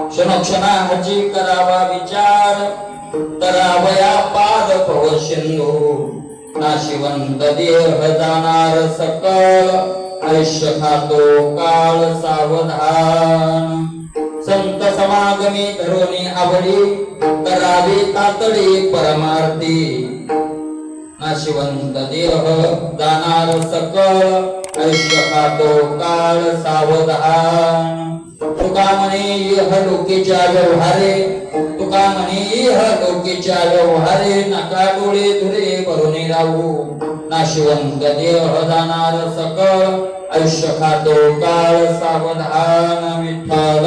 क्षणोक्षणाची करावा विचार, करावया पाद भव सिंधू. नाशिवंत देह जाणार सकळ, आयुष्य खातो काळ सावधान. संत समागमी धरोनी आवडी, करावी तातडी परमार्थी. नाशिवंत देह जाणार सकळ, आयुष्य खातो काळ सावधान. तुका म्हणे इह लोकीच्या व्यवहारे, तुका म्हणे इह लोकीच्या व्यवहारे. नका डोळे धुरे भरून राहू, नाशिवंत देह जाणार सकळ, आयुष्य खातो काळ सावधान. विठ्ठल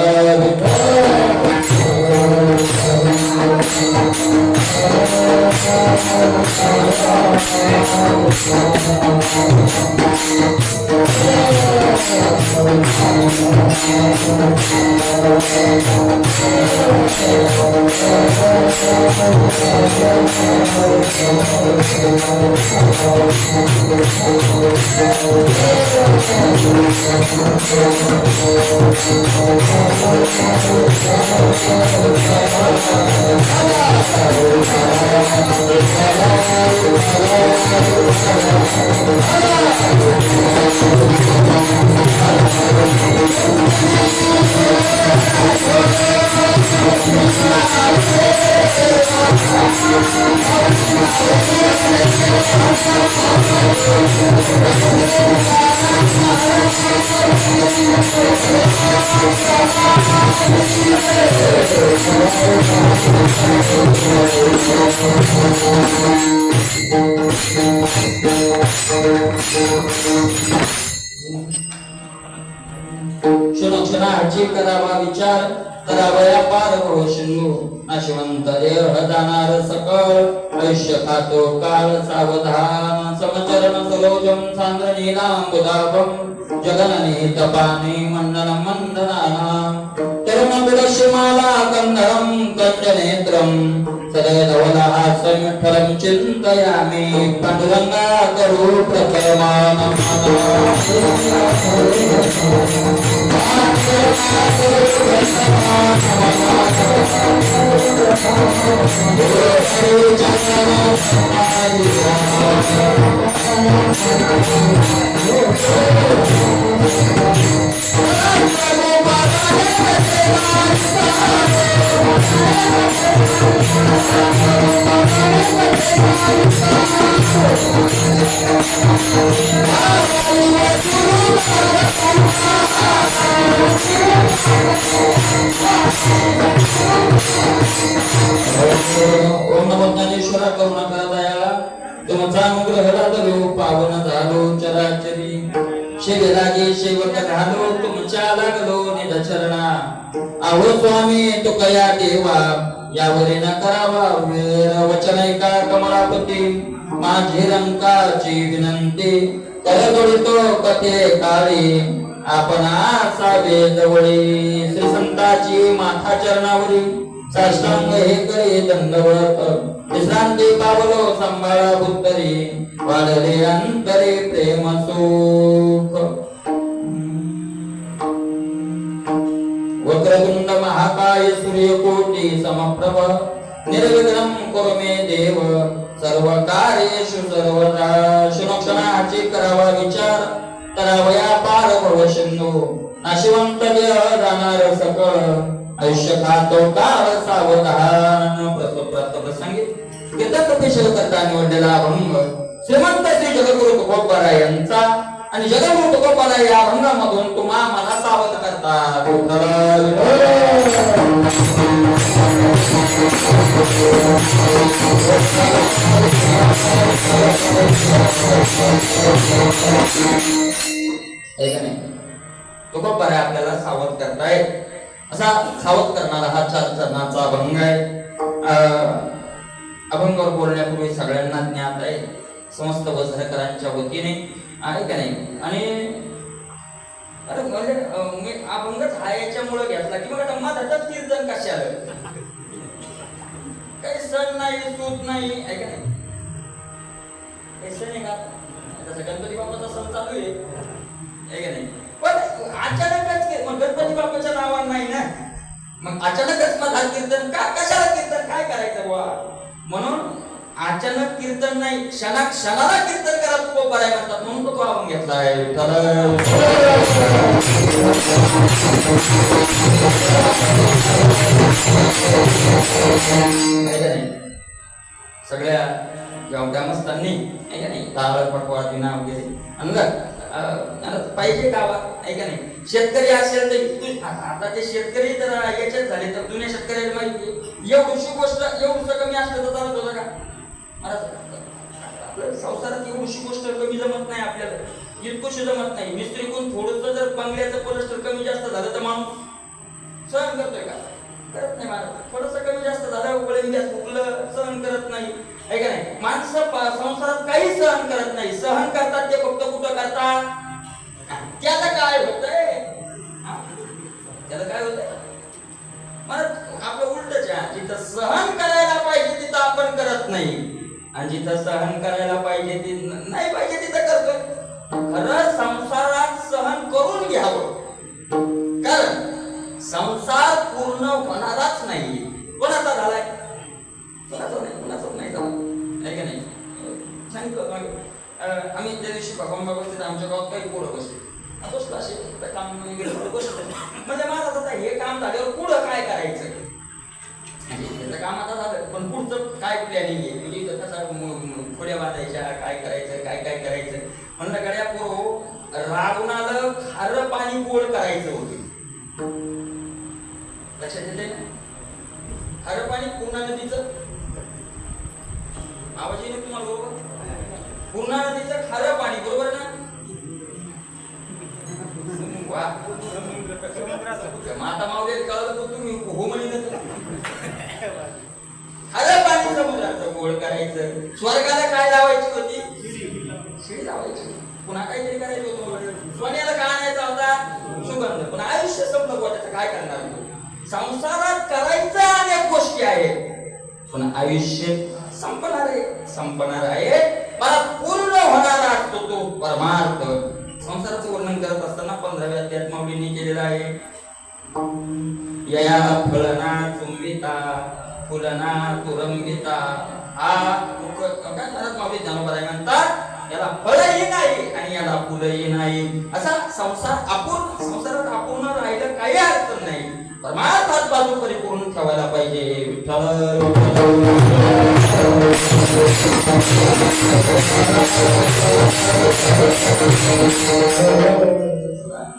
क्षणोक्षणाची करावा विचार, करावया पार भव सिंधू. नाशिवंत देह जाणार सकळ, आयुष्य खातो काळ सावधान. समचरण सरोजम सांद्र नीलांबुदाभम, जगननीत पाणी मंडनं मंदनानां. तरुण बिडशिमाला कंदरं कंजनेत्रं, सदैधवलहास्यं विठ्ठलं चिन्तयामि. पांडुरंगा करू प्रकरमानं ओम नमो ज्ञानेश्वरा करुणा दयाळा. तुमचा अनुग्रह लादलो पावन झालो चराचरी. शिवे लागे शेवट घालो तुमच्या लागलो निज चरणा. आहो स्वामी तुकया देवा, यावरी न करावा वेर. वचन ऐका कमळापती, माझी रंकाची विनंती. करदोडितो कथे काळी, आपण असावे जवळी. श्री संताची माथा चरणावरी, साष्टांग हे करे दंडवत. विश्रांती पावलो सांभाळा बुद्धरी, वाढले अंतरे प्रेम सुख. वक्रतुंड महाकाय सूर्यकोटी समप्रभ, निर्विघ्नं कुरु मे देव सर्व कार्येषु सर्वदा. क्षणोक्षणाची करावा विचार, करावया पार भव सिंधू. नाशिवंत देह जाणार सकळ, आयुष्य खातो काळ सावधान. प्रसंगी कीर्तन करता निवडलेला अभंग श्रीमंत श्री जगद्गुरु तुकोबारा यांचा. आणि जगद्गुरु तुकोबारा या अभंगामधून तुम्हा मला सावध करता. तुकोबारा आपल्याला सावध करताय. असा सावध करणारा हा 4 चरणाचा अभंग आहे. अभंगावर बोलण्यापूर्वी सगळ्यांना ज्ञात आहे, समस्त वझरकरांच्या वतीने आहे का नाही. आणि अरे म्हणजे मी अभंगच हा याच्यामुळे घेतला की मग मधातच कीर्तन कशाला. काही सण नाही, सूत नाही, आहे का नाही. काही सण आहे का, तसं गणपती बाप्पाचा सण चालू आहे का नाही. पण अचानकच गणपती बाप्पाच्या नावावर नाही ना, मग अचानकच मग कीर्तन का, कशाला कीर्तन काय करायचं बुवा? म्हणून अचानक कीर्तन नाही, क्षणाला कीर्तन करा तुको बराय म्हणतात, म्हणून तो आपण घेतलाय. सगळ्या ग्रामस्थांनी आहे का नाही ताळ पटवाळ दिना वगैरे पाहिजे गावात आहे का नाही. शेतकरी असेल तर आता ते शेतकरी तर याच्यात झाले तर जुन्या शेतकऱ्याला माहिती एवढीशी गोष्ट एवढंसं कमी असलं तर चालत होतं का? आपल्या संसारात एवढीशी गोष्ट कमी जमत नाही, आपल्याला इतकंशी जमत नाही. मिस्त्री कोण थोडंसं जर बंगल्याचं पलस्टर कमी जास्त झालं तर माणूस सहन करतोय का? करत नाही. मला थोडंसं कमी जास्त झालं गॅस उकलं सहन करत नाही आहे का नाही. माणसं संसारात काही सहन करत नाही, सहन करतात ते फक्त कुठं करतात. त्याला काय होतंय, त्याला काय होतंय मला आपलं उलटच आहे. जिथं सहन करायला पाहिजे तिथं आपण करत नाही, आणि जिथं सहन करायला पाहिजे तिथं नाही पाहिजे तिथं करतोय. खरं संसारात सहन करून घ्यावं, कारण संसार पूर्ण होणाराच नाही. कोणाचा झालाय? कोणाचा नाही झाला आहे का नाही. सांगितलं आम्ही त्या दिवशी भगवान बाबा तिथं आमच्या गावात काही पुढं बसलो असे काम वगैरे बसलो. म्हणजे माझं आता हे काम झाल्यावर पुढं काय करायचं, त्याचं काम आता झालं पण पुढचं काय प्लॅनिंग आहे, म्हणजे इथं कसं खोड्या बांधायच्या, काय करायचं, काय काय करायचं. म्हणलं गड्या पोरो रागून आलं खारं पाणी गोळ करायचं होतं. लक्षात येते ना? खारं पाणी पूर्णा नदीचं आवाज येईल तुम्हाला बरोबर? पूर्णा नदीचं खारं पाणी बरोबर ना? माता मावले कळलं तर तुम्ही हो म्हणून खारं पाणी समुद्राचं गोळ करायचं. स्वर्गाला काय लावायची होती? शिडी लावायची. पुन्हा काहीतरी करायचं होतं. सोन्याला काय आणायचा होता? सुगंध. पण आयुष्य संपलं बुवा, त्याचं काय करणार? संसारात करायचं अनेक गोष्टी आहेत, पण आयुष्य संपणार आहे. मला पूर्ण होणारा असतो तो परमार्थ. संसाराचं वर्णन करत असताना 15व्या अध्यायात माऊलींनी केलेलं आहे. यया फलना चुंबिता फुलना तुरंबिता. हा माऊली ज्ञानोबा म्हणतात याला फळही नाही आणि याला फुलही नाही. असा संसारात अपूर्ण राहिलं काही अडचण नाही. परमार्थात बाजू परिपूर्ण ठेवायला पाहिजे. विठ्ठल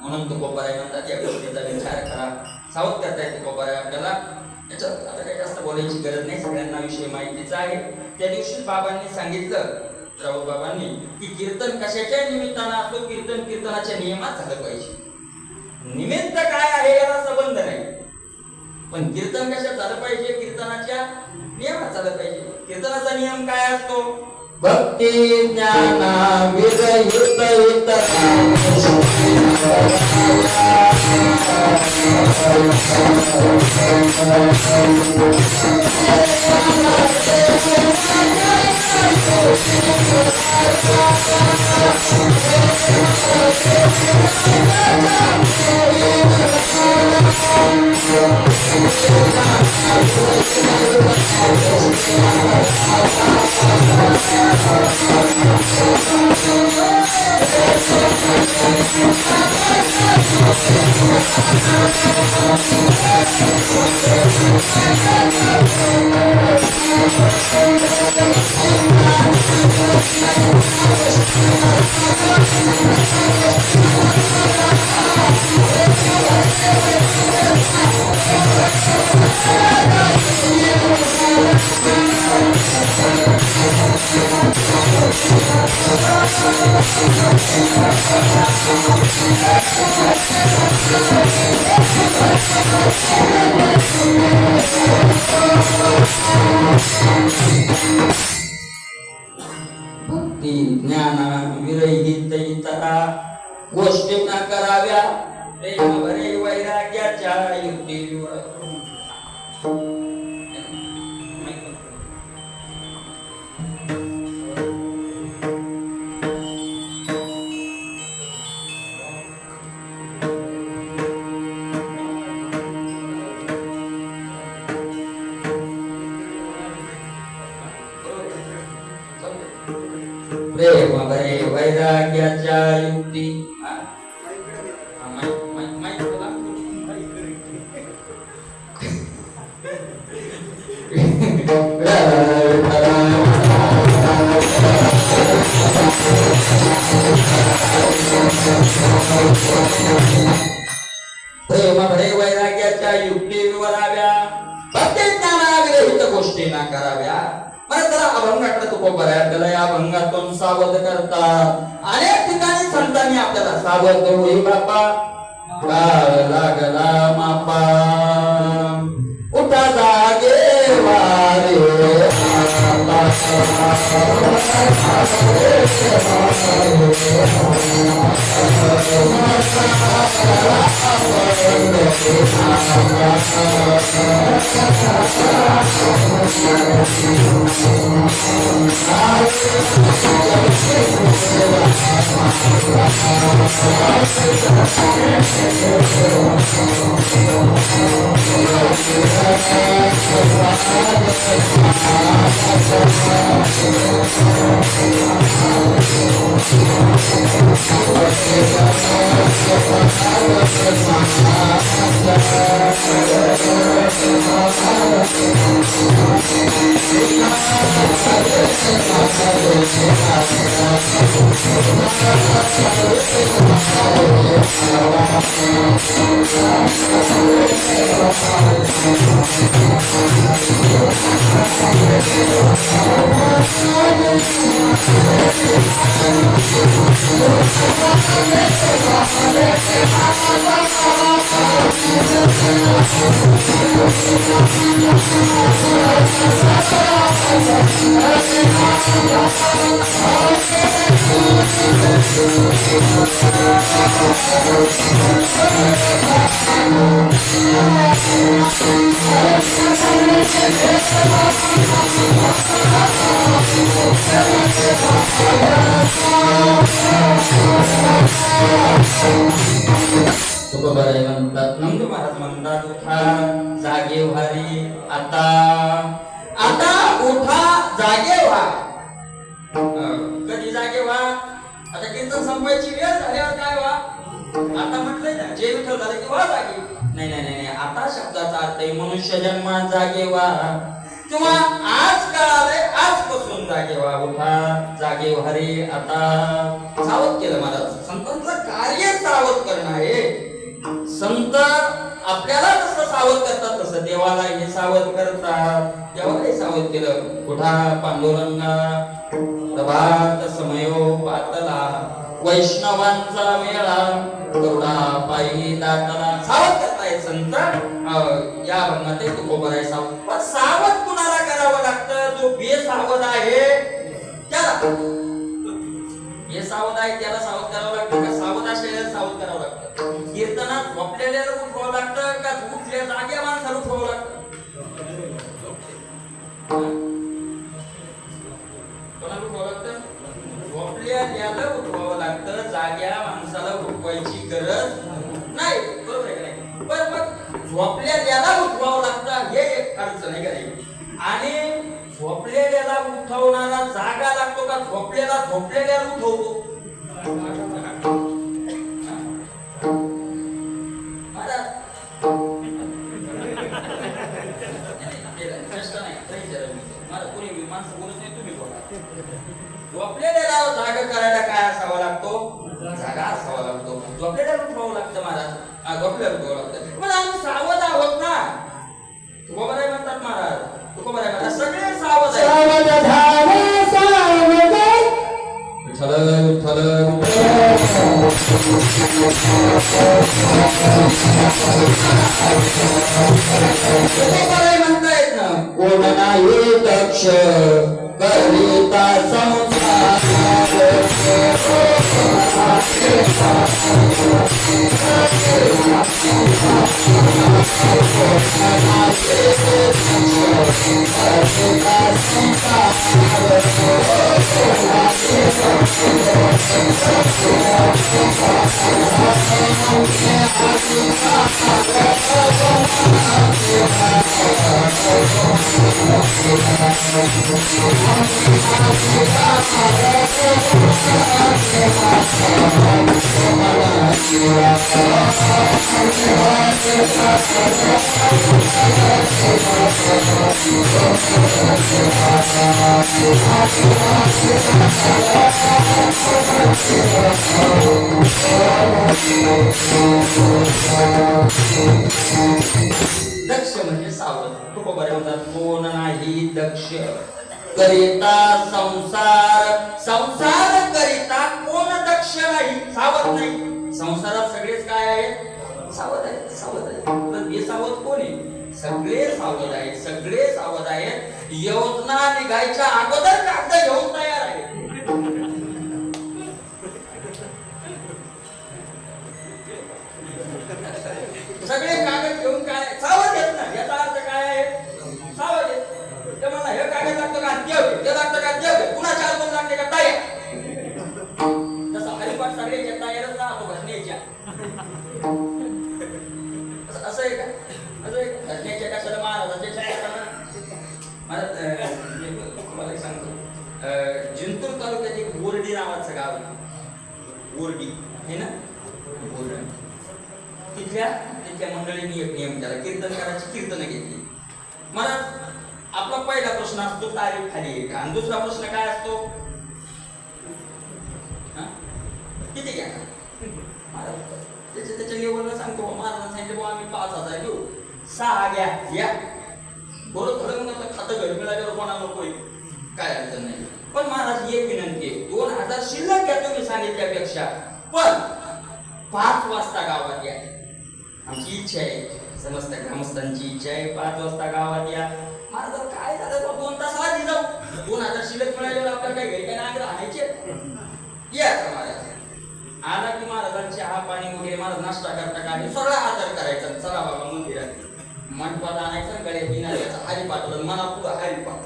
म्हणून तो कोपाराय म्हणतात या गोष्टीचा विचार करा. सावध करता येते कोपाराय आपल्याला. याच्यात आता काही जास्त बोलायची गरज नाही, सगळ्यांना विषय माहितीचा आहे. त्या दिवशी बाबांनी सांगितलं, राऊत बाबांनी, की कीर्तन कशाच्या निमित्तानं असतो, कीर्तनाच्या नियमात झालं पाहिजे. निमित्त काय आहे याला संबंध नाही, पण कीर्तन कशात झालं पाहिजे? कीर्तनाच्या नियमात झालं पाहिजे. कीर्तनाचा नियम काय असतो? भक्ती ज्ञाना विरहित भक्ती ज्ञाना विरहित इतरा गोष्टी न कराव्या प्रेम भरे वैराग्याच्या युक्तीवर. वैराग्याच्या युक्ती प्रेमभरे वैराग्याच्या युक्ती विवराव्या प्रत्येक ज्ञानाविरहित गोष्टी ना कराव्या. मला त्याला अभंगाकडे तुकोबर आहे. आपल्याला या अभंगातून सावध करतात. अनेक ठिकाणी संतांनी आपल्याला सावध होई बापा काळ लागला मापा उठा जागे वारे नंद महाराज म्हणतात उठा जागे व्हारी आता आता उठा जागे व्हा. कधी जागे व्हा? आता कीर्तन संपायची वेळ झाल्यावर काय व्हा? आता म्हटलंय ना जे विठ्ठल झालं की व्हा जागे. नाही नाही नाही आता शब्दाचा अर्थ आहे मनुष्य जन्मात जागे व्हा किंवा आज कळालंय आजपासून जागे व्हा. उठा जागे व्हारी आता सावध केलं महाराज. संतांचं कार्य सावध करणं आहे. संत आपल्याला जसं सावध करतात तसं देवाला हे सावध करतात. देवाला हे सावध केलं. उठा पांडुरंगा प्रभात समयो पातला वैष्णवांचा मेळा करुणा पायी दाटला. सावध करताय संत या भंगात तुकोबर आहे सावध. पण सावध कुणाला करावं लागतं? जो बेसावध आहे त्याला. बेसावध आहे त्याला सावध करावं लागतं का सावध असलेल्याला सावध करावं लागतं? कीर्तनात झोपलेल्याला उठवावं लागतं का उठल्या जाग्या माणसाला उठवावं लागतं? कोणाला उठवावं लागतं? झोपलेल्याला उठवावं लागतं. जाग्या माणसाला उठवायची गरज नाही. बरोबर आहे का नाही? पण मग झोपलेल्याला उठवावं लागतं हे एक अडचण आहे का नाही? आणि झोपलेल्याला उठवणारा जागा लागतो का झोपलेल्याला उठवतो? झोपलेल्याला जागा करायला काय असावा लागतो? जागा असावा लागतो. झोपलेल्याला उठवावं लागतं महाराज. झोपलेल्याला उठवावं लागतं. पण आम्ही सावध आहोत ना. तुकोबर आहे म्हणतात महाराज. तुकोबर आहे म्हणतात सगळे सावध आहे. विठ्ठल विठ्ठल म्हणता येत ना. कोण नाही दक्ष करिता संसार दक्ष म्हणजे सावध. तुकोबा म्हणतात कोण नाही दक्ष करिता संसार, संसार करिता कोण दक्ष नाही, सावध नाही. संसारात सगळेच काय आहेत, सावध आहेत, सावध आहेत. तर बेसावध कोण आहे? सगळे सावध आहेत, सगळे सावध आहेत. योजना निघायच्या अगोदर कागद घेऊन तयार आहे. सगळे कागद घेऊन काय सावध येत ना, याचा अर्थ काय आहे, सावध येत. ते मला हे कागद लागतं का देव, ते लागतं का देव, कुणाच्या हातून लागते का तयार. तसा हरिपाठ सगळ्याच्या तयारच राहतो घटनेच्या. असं आहे का, असं आहे घटनेच्या कशाला महाराजांच्या तुम्हाला एक सांगतो. जिंतूर तालुक्यात एक बोर्डी नावाचं गाव आहे, बोर्डी आहे ना, बोर्डी. तिथल्या मंडळींनी एक नियम केला, कीर्तन करायची, कीर्तन घेतली. मला आपला पहिला प्रश्न असतो तारीख खाली आहे का, आणि दुसरा प्रश्न काय असतो, किती घ्या. त्याच्या लेवलला सांगतो, महाराज सांगितलं बुवा आम्ही 5,000 घेऊ, 6 घ्या या. बरोबर थोडं मग खातं घर मिळाल्यावर कोणाला नको काय अडचण नाही. पण महाराज एक विनंती आहे, 2,000 शिल्लक घ्या तुम्ही सांगितल्यापेक्षा, पण 5 वाजता गावात या. आमची इच्छा आहे, समस्त ग्रामस्थांची इच्छा आहे, 5 वाजता गावात या. महाराज काय झालं, 2 तास आधी जाऊ, 2,000 शिल्लक मिळाल्यावर आपल्याला काही घरी काय नागरा आणायचे या. महाराज आला की महाराजांची चहा पाणी वगैरे, महाराज नाश्ता करता काय सगळा आदर करायचा. चला बाबा मंदिरात मंडपात आणायचं, गळ्यात बिनाऱ्याचा हरिपाठ, मना पुढं हरिपाठ,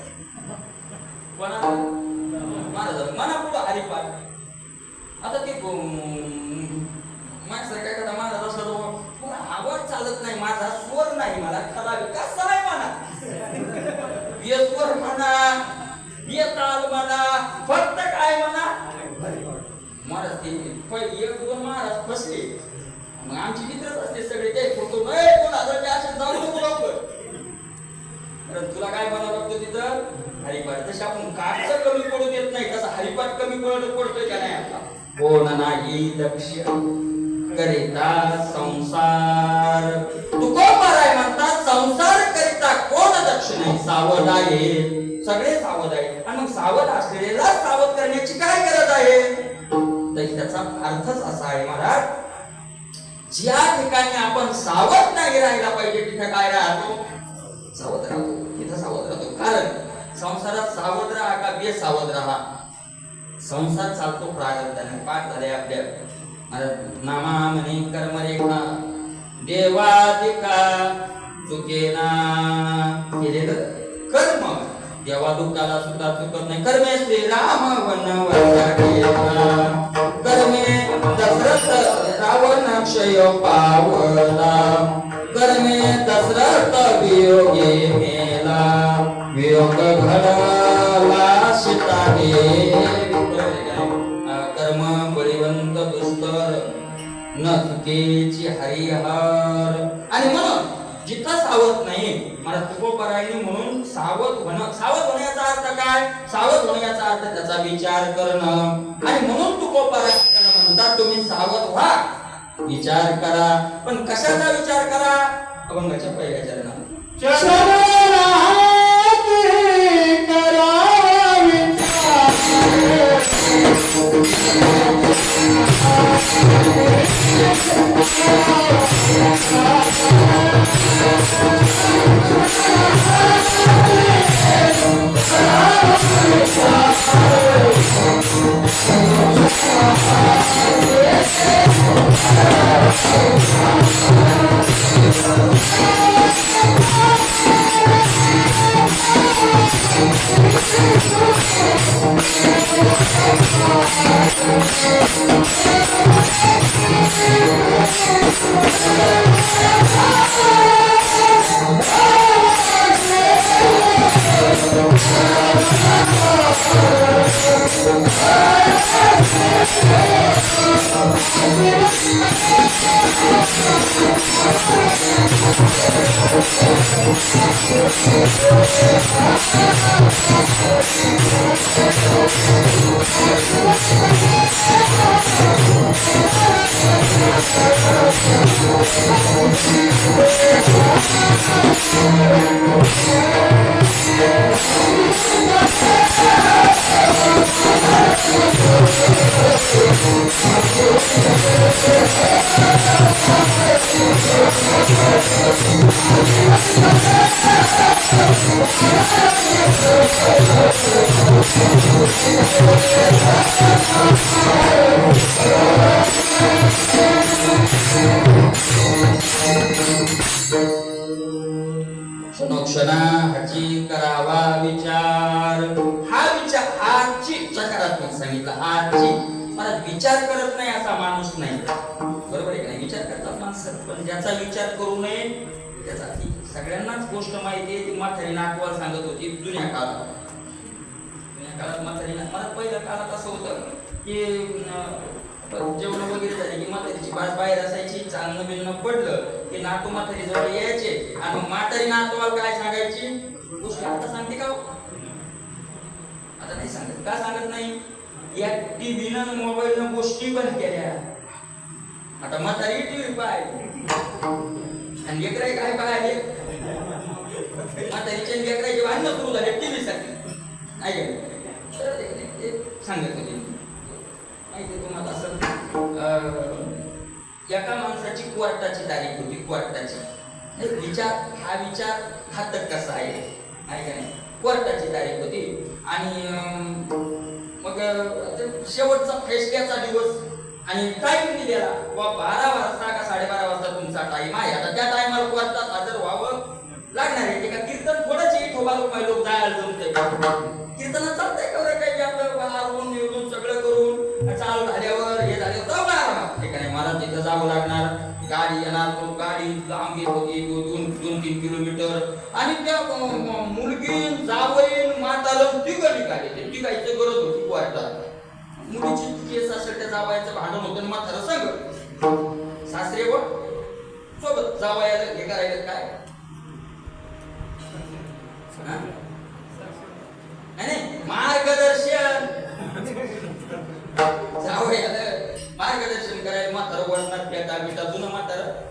महाराज मना पुढं हरिपाठ. आता ते माणसं काय करता, महाराज असला तो आवाज चालत नाही, माझा स्वर नाही, मला खरा कसा आहे म्हणा, ये स्वर म्हणा, ये ताल म्हणा, फक्त काय म्हणा महाराज. ते 1-2 महाराज फसले, मग आमची मित्रच असते सगळे, ते फोटो 2,000 असे जाऊ नको लवकर. तुला काय बनावं लागतं तिथं हरिपाठ. जसे आपण काठचं कमी पडू देत नाही, तसा हरिपाठ कमी पडतोय का नाही आपला. कोण नाही दक्ष करिता संसार, तुकोबाराय म्हणतात संसार करिता कोण दक्ष नाही, सावध आहे. सगळे सावध आहे, आणि मग सावध असलेला सावध करण्याची काय गरज आहे. तर त्याचा अर्थच असा आहे महाराज, ज्या ठिकाणी आपण सावध नाही राहायला पाहिजे तिथे काय राहतो, सावध राहतो. तिथं सावध राहतो. कारण संसारात सावध राहा का बेसावध राहा, संसार चालतो प्रारब्धाने. पाठ झाले आपल्या नामा म्हणे कर्मरेखा देवादिका चुकेना केलेलं कर्म देवा दुःखाला सुद्धा चुकत नाही. कर्मे श्रीराम वनवासा गेला, कर्मे दशरथ रावण क्षय पावला, कर्मे दशरथ वियोगे मेला, वियोग घडला सीता गे. कर्म बळीवंत दुस्तर न चुकेची हरिहर. आणि म्हणून जिथं सावध नाही, मला तुकोबारायांनी म्हणून सावध होण्याचा अर्थ काय, सावध होण्याचा अर्थ त्याचा विचार करणं. आणि म्हणून तुकोबाराय म्हणतात तुम्ही सावध व्हा, विचार करा. पण कशाचा विचार करा, अभंगाच्या पहिल्या चरणात क्षणोक्षणा हाची करावा विचार. हा विचार हाची सकारात्मक सांगितला. हाची मला विचार करत नाही असा माणूस नाही. बरोबर आहे का नाही? विचार करतात माणसं, पण ज्याचा विचार करू नये त्याचा. सगळ्यांनाच गोष्ट माहिती आहे. ती म्हातारी नातवाला सांगत होती जुन्या काळात. म्हातारी मला पहिल्या काळात असं होतं की जेवण वगैरे झाले की म्हातारीची बाज बाहेर असायची. चालणं बिलणं पडलं की नातू म्हातारी जवळ यायचे आणि मग म्हातारी नातवाला काय सांगायची गोष्टी. आता सांगते का? आता नाही सांगत. का सांगत नाही? या टीव्हीनं मोबाईलनं गोष्टी बंद केल्या. आता म्हातारी टीव्ही पाय आणि लेकराई काय पाहिले. म्हातारीचे लेकराईचे भांडणं सुरू झाले टीव्ही साठी. नाही सांगत होते माहिती तुम्हाला. असं एका माणसाची कोर्टाची तारीख होती. कोर्टाची विचार. हा विचार घातक कसा आहे का नाही? कोर्टाची तारीख होती आणि मग शेवटचा फैसल्याचा दिवस आणि टाइम दिलेला 12 वाजता का 12:30 वाजता तुमचा टाइम आहे. आता त्या टाइमला कोर्टात हजर व्हावं लागणार आहे. का कीर्तन थोडंच ठोबा लोक जायला जमते. कीर्तनात चालतंय का बरं? काही आपलं आवरून निवडून सगळं करून चालू झाल्यावर हे झाल्यावर जाणार ठीक आहे. मला तिथं जावं लागणार. गाडी येणार. तो गाडी लांब येत होती 2-3 किलोमीटर आणि त्या मुलगी जावईन म्हातारं तिघं निघाले. ते तिघायचं गरज होती कोर्टात. मुलीची केस असेल त्या जावयाचं भांडण होतं. म्हातारं सांग सासरे व सोबत जावयाला हे करायला काय नाही मार्गदर्शन. जावयाला मार्गदर्शन करायला म्हातारं वळणार. पेटा बिटा जुनं म्हातारं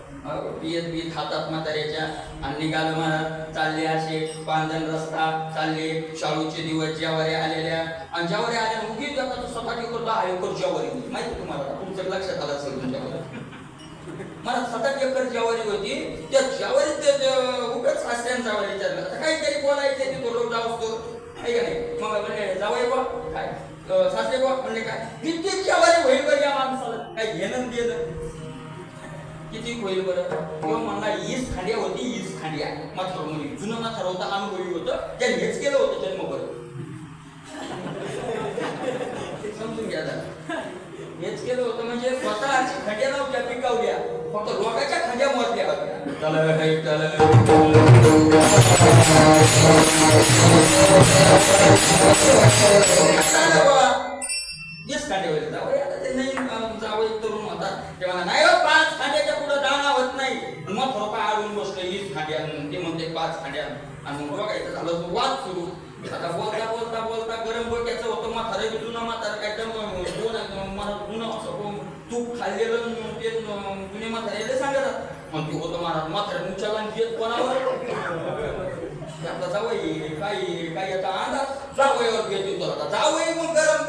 बीत हातात म्हाताऱ्याच्या आणि निघालं महाराज. चालले असे पांजण रस्ता चालले. शाळूचे दिवस ज्यावारी आलेल्या आणि ज्यावारी आल्या उगीच आता तो सपाटी करतो आयोकर ज्यावारी माहिती तुम्हाला. तुमचं लक्षात आलं असेल तुमच्याकडे. मला 7 एकर ज्वारी होती. त्या ज्वारीत उगाच सासऱ्यांचा विचारलं. आता काहीतरी बोलायचं ते तो लोक जाऊ असतो आहे का नाही. मग म्हणजे जावई बा काय सासरे बा म्हणजे काय किती ज्वारी होईल बरं या माणसाला. काय घेणं देणं किती होईल बरं. किंवा म्हणला 20 खांड्या होती. 20 खांड्या म्हातार मुली. जुनं म्हातार होतं अनुभवी होतं. ज्यांनी हेच केलं होतं जन्मभर. समजून घ्या जरा. हेच केलं होतं म्हणजे स्वतःची खंड्या नव्हत्या पिकवल्या. फक्त लोकांच्या खंड्या मोजल्या होत्या. हेच खांडे होते. जावई आता ते नाही जावई तरुण होता तेव्हा नाही 5 खांड्याच्या पुढे दाना होत नाही. मग थोडं आडून बसलं 20 खांड्या. ते म्हणते 5 खांड्या आणि मग बघायचं झालं तो वाद सुरू. आता बोलता बोलता बोलता गरम डोक्याचं होतं. म्हातारं जुनं म्हातारं काय जुनं असं तूप खाल्लेलं ते जुने म्हाताऱ्याला सांगतात. मग ते होतं महाराज म्हातारं मुचाला देत कोणावर आपला जावई काही आता अंदाज जावईवर घेत होतो. आता जावई मग गरम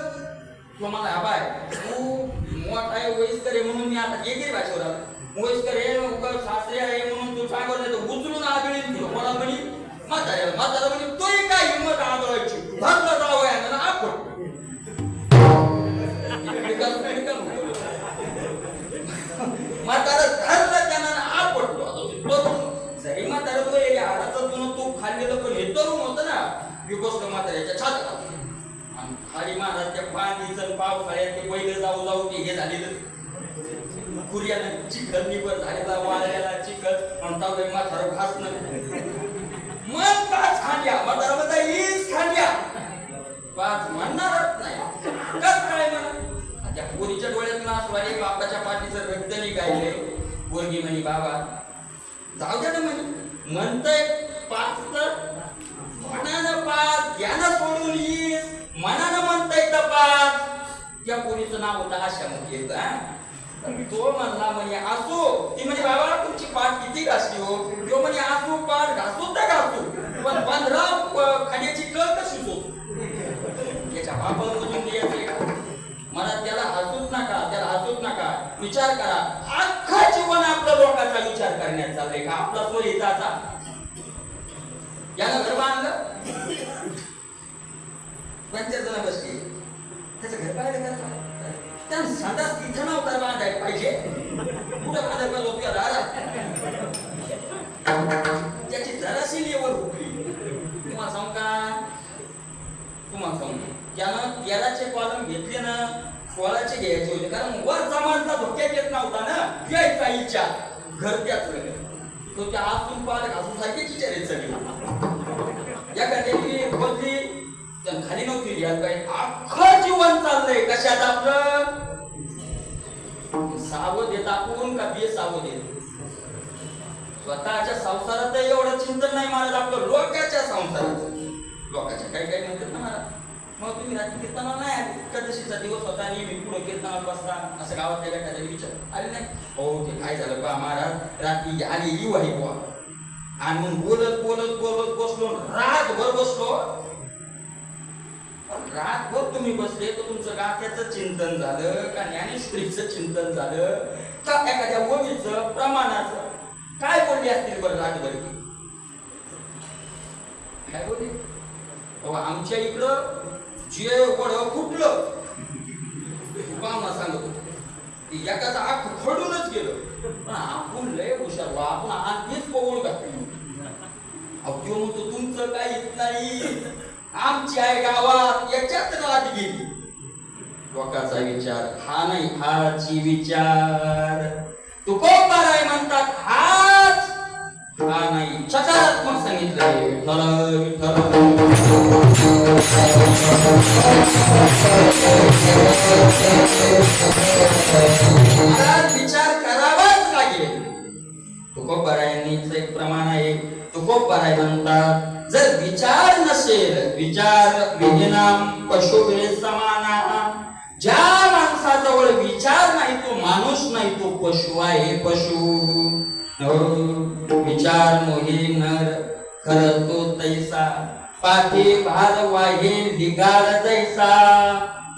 तो मला बाय तू मोठ आहे वयस्कर आहे म्हणून मी आता एकेरी भाषेवर आलो. वयस्कर आहे सासरे आहे म्हणून तू सांगत नाही. तर उचलून आगळीन तुला कोणा म्हणी म्हातारा म्हणे तोही काय हिंमत आगळायची. धरलं जावई आहे ना आपण म्हातारा धरलं त्यांना आग पडतो. जरी म्हातारा तो हाडाचं जुनं तूप खाल्लेलं पण हे तरुण होतं ना. विकोस्त म्हाताऱ्याच्या छातात आणि खाली महाराज त्या पाणीचं पावसाळ्यात ते पहिलं जाऊ जाऊ ते हे झालेलं कुर्यानं चिखल निबर झालेला वाळलेला चिखल म्हणता म्हातारा घासणं. मग 5 खांड्या म्हातारा म्हणता 20 खांड्या 5 म्हणणारच नाही. कस काय म्हणा. त्या पोरीच्या डोळ्यातून स्वारी बापाच्या पाठीचं रक्त निघायले. पोरगी म्हणे बाबा जाऊ द्या ना म्हणे, म्हणतंय पाच तर मनानं पाच, ज्ञानं सोडून येईस, मनानं म्हणतंय तपास. त्या पोरीचं नाव होतं आशामुखी. तो म्हणला म्हणे असू. ती म्हणे बाबा तुमची पाठ किती घासली हो? तो म्हणे असू, पाठ घासू तर घासू, पण 15 खाण्याची कळ कशी होतो? त्याच्या बापाला बोलून द्यायचे का? मला त्याला हसूच नका, त्याला हसूच नका. विचार करा, अख्खा जीवन आपल्या लोकांचा विचार करण्यात चाललंय का? आपला स्वहिताचा. यानं घर बांधलं, 50 जण बसली, त्याचं घर पाहिलं का? त्या संडास तिथं नव्हता बांधायला पाहिजे, कुठं बांधायला पाहिजे होती दारा? त्याची जराशी लेवल हुकली. तुम्हाला सांगू का? तुम्हाला सांगू, त्यानं 13चे कॉलम घेतले ना, 16चे घ्यायचे होते, कारण वरचा माणसा धोक्यात येत नव्हता ना, यायचा इच्छा घर त्याच तो त्या आतून पाल घासून सारखीच विचारायची सगळी. या कधी बदली खाली नव्हती घ्यायला पाहिजे. अख्खं जीवन चाललंय कशात आपलं? सावध येत आपण का बेसावध येत? स्वतःच्या संसारात एवढं चिंतन नाही महाराज आपलं, लोकांच्या संसाराचं. लोकांच्या काही काही म्हणतात ना महाराज, मग तुम्ही रात्री कीर्तनाला नाही आले, एकादशीचा दिवस होता आणि मी पुढे कीर्तनाला बसला, असं गावातल्या एखाद्या विचार आले नाही? हो ते काय झालं बा महाराज, रात्री आली यू आहे बुवा, आणि मग बोलत बोलत बोलत बसलो, रातभर बसलो. रातभर तुम्ही बसले तर तुमचं गात्याचं चिंतन झालं का ज्ञानेश्वरीचं चिंतन झालं का एखाद्या ओवीचं प्रमाणाचं? काय बोलले असतील बरं रातभर? काय बोलले? आमच्या इकडं जे वड फुटलं पाहुणा सांगत होतो, एकाचा आख खडूनच गेलं, पण आपण लय हुशार, आपण आणखीच पवळ घातली. अवघ्यो म्हणतो तुमचं काही येत नाही, आमची आहे गावात याच्यात रात गेली. लोकांचा विचार हा नाही, हाची विचार. तुकोबाराय म्हणतात हाच, हा नाही. सकारात्मक सांगितलंय विचार करावाच लागेल. तुकोबारायांनीच एक प्रमाण आहे. तुकोबाराय म्हणतात जर विचार नसेल, विचार विहीनाम पशुभे समाना. ज्या माणसाजवळ विचार नाही तो माणूस नाही, तो पशु आहे, पशु. विचार मोही नर खर तो तैसा, पाठी भार वाहे लिगाड तैसा.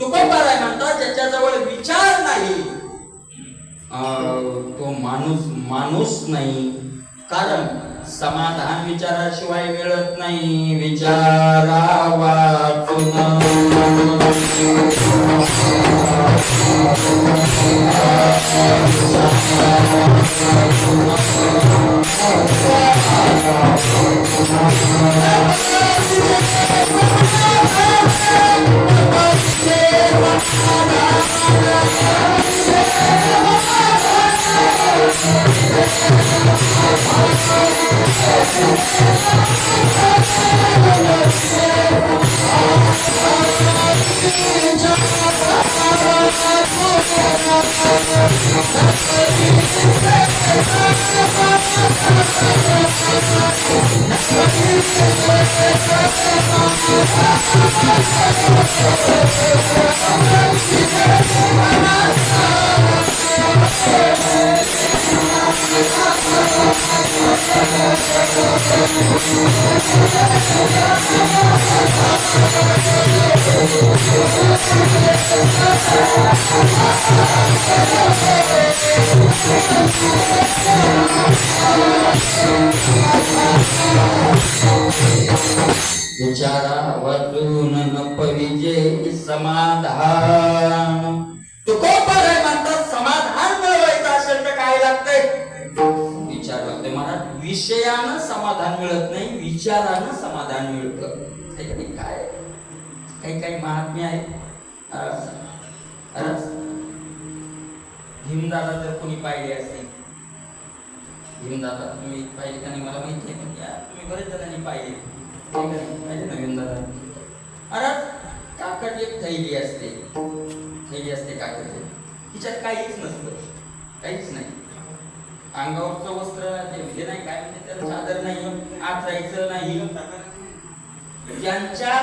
तुकोबाराय म्हणतात ज्याच्याजवळ विचार नाही तो माणूस नाही. कारण समाधान विचाराशिवाय मिळत नाही. विचारा वाचून विचारा वाचून न पविजे समाधान. तुकोबाराय म्हणतात समाधान मिळवायचं असेल तर काय लागतंय? विचार लागतंय महाराज. विषयानं समाधान मिळत नाही, विचारानं समाधान मिळतं. काय काही काही महात्म्य आहेत. भीमदादा जर कोणी पाहिले असते, भीमदादा तुम्ही पाहिले का नाही मला माहिती आहे, तुम्ही बरेच जणांनी पाहिले ना भीमदादा. अरे काकड एक थैली असते काकड. तिच्यात काहीच नसतं, काहीच नाही. अंगावरचं वस्त्र हे नाही, काय म्हणजे त्याला चादर नाही, आथरायचं नाही. ज्यांच्या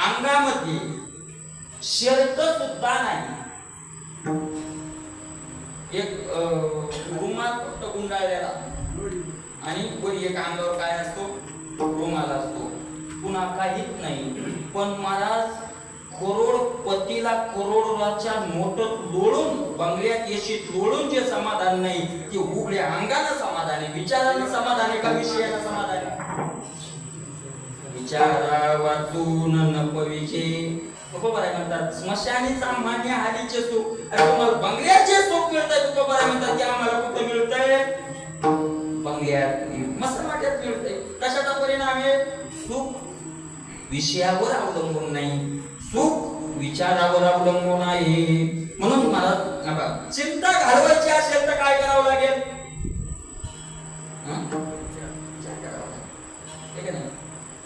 अंगामध्ये शर्ट सुद्धा नाही, एक रुमाल फक्त गुंडाळलेला आणि वरी एक अंगावर काय असतो, रुमाल असतो, पुन्हा काहीच नाही. पण महाराज करोडपतीला करोडाच्या नोट लोळून बंगल्यात येशीत लोळून जे समाधान नाही ते उघड्या अंगानं समाधान आहे. विचारानं समाधान आहे का विषयानं समाधान आहे? विचारा वाचून नपविचे तुकोबाराय म्हणतात, स्मशानीचा मान्य हालीचे सुख. अरे तुम्हाला बंगल्याचे सुख मिळतंय, तुकोबाराय म्हणतात की आम्हाला कुठं मिळतंय? बंगल्यात, मसमाट्यात मिळतंय. कशाचा परिणाम आहे? सुख विषयावर अवलंबून नाही, सुख विचारावर अवलंबून आहे. म्हणून मला चिंता घालवायची असेल तर काय करावं लागेल?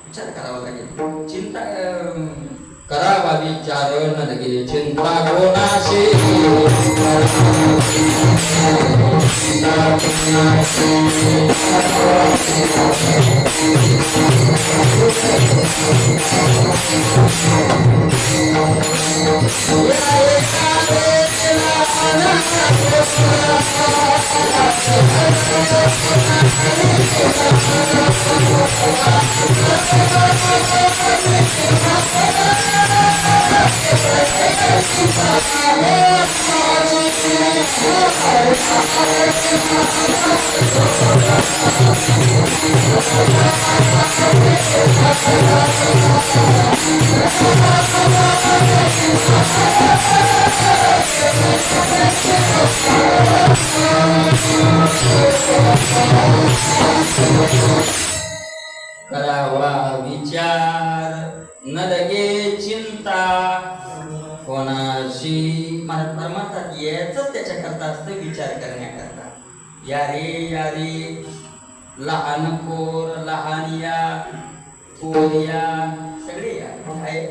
विचार करावा लागेल. चिंता करावा विचार न लगे चिंता कोणाशी, करावा विचार न लगे चिंता कोणाशी. महात्मा म्हणतात याच त्याच्याकरता असतं, विचार करण्याकरता. यारे लहान पोर, लहान या पोर या सगळे आहे.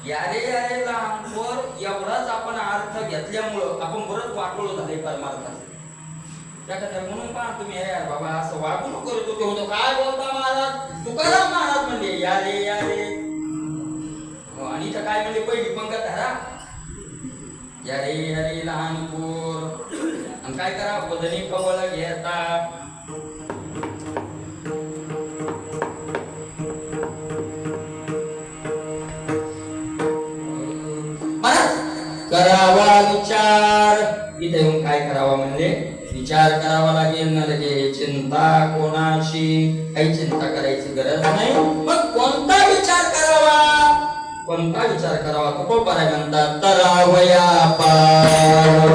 यारे लहान पोर एवढाच आपण अर्थ घेतल्यामुळं आपण बरंच वाटलो झाले परमार्थाचं. म्हणून पहा तुम्ही यार बाबा असं वागू नको करत होतो. काय बोलता महाराज? तुकाराम महाराज म्हणले यारे आणि इथं काय म्हणले पहिली पंगत धरा, यारे लहान पोर. आणि काय करा, बदनी कवळ घेता. करावा विचार. इथे येऊन काय करावा म्हणजे विचार करावा लागेल ना लगे चिंता कोणाशी. काही चिंता करायची गरज नाही. मग कोणता विचार करावा? कोणता विचार करावा? तुकोबाराय म्हणतात तरावया पार.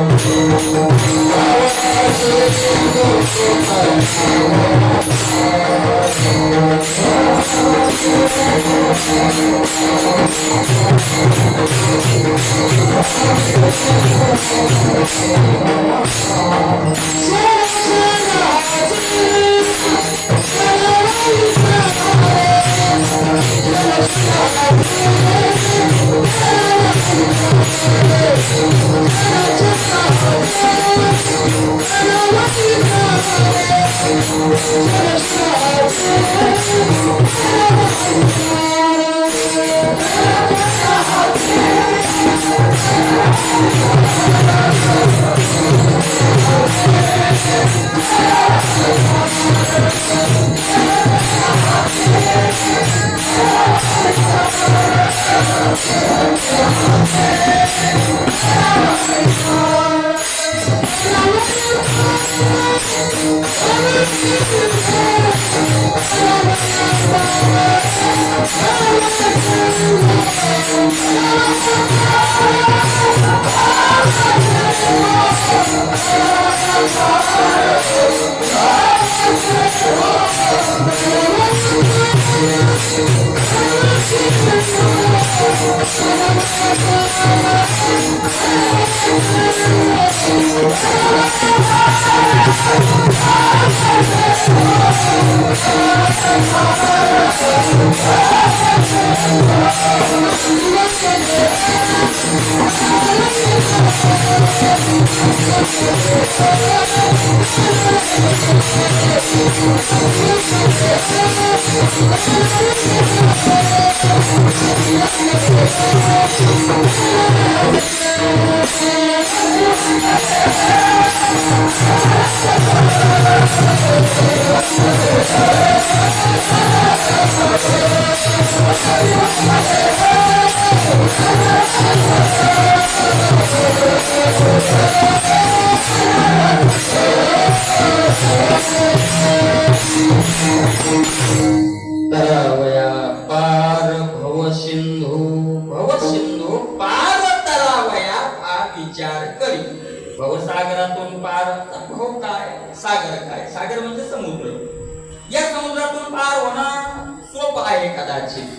आहे कदाचित.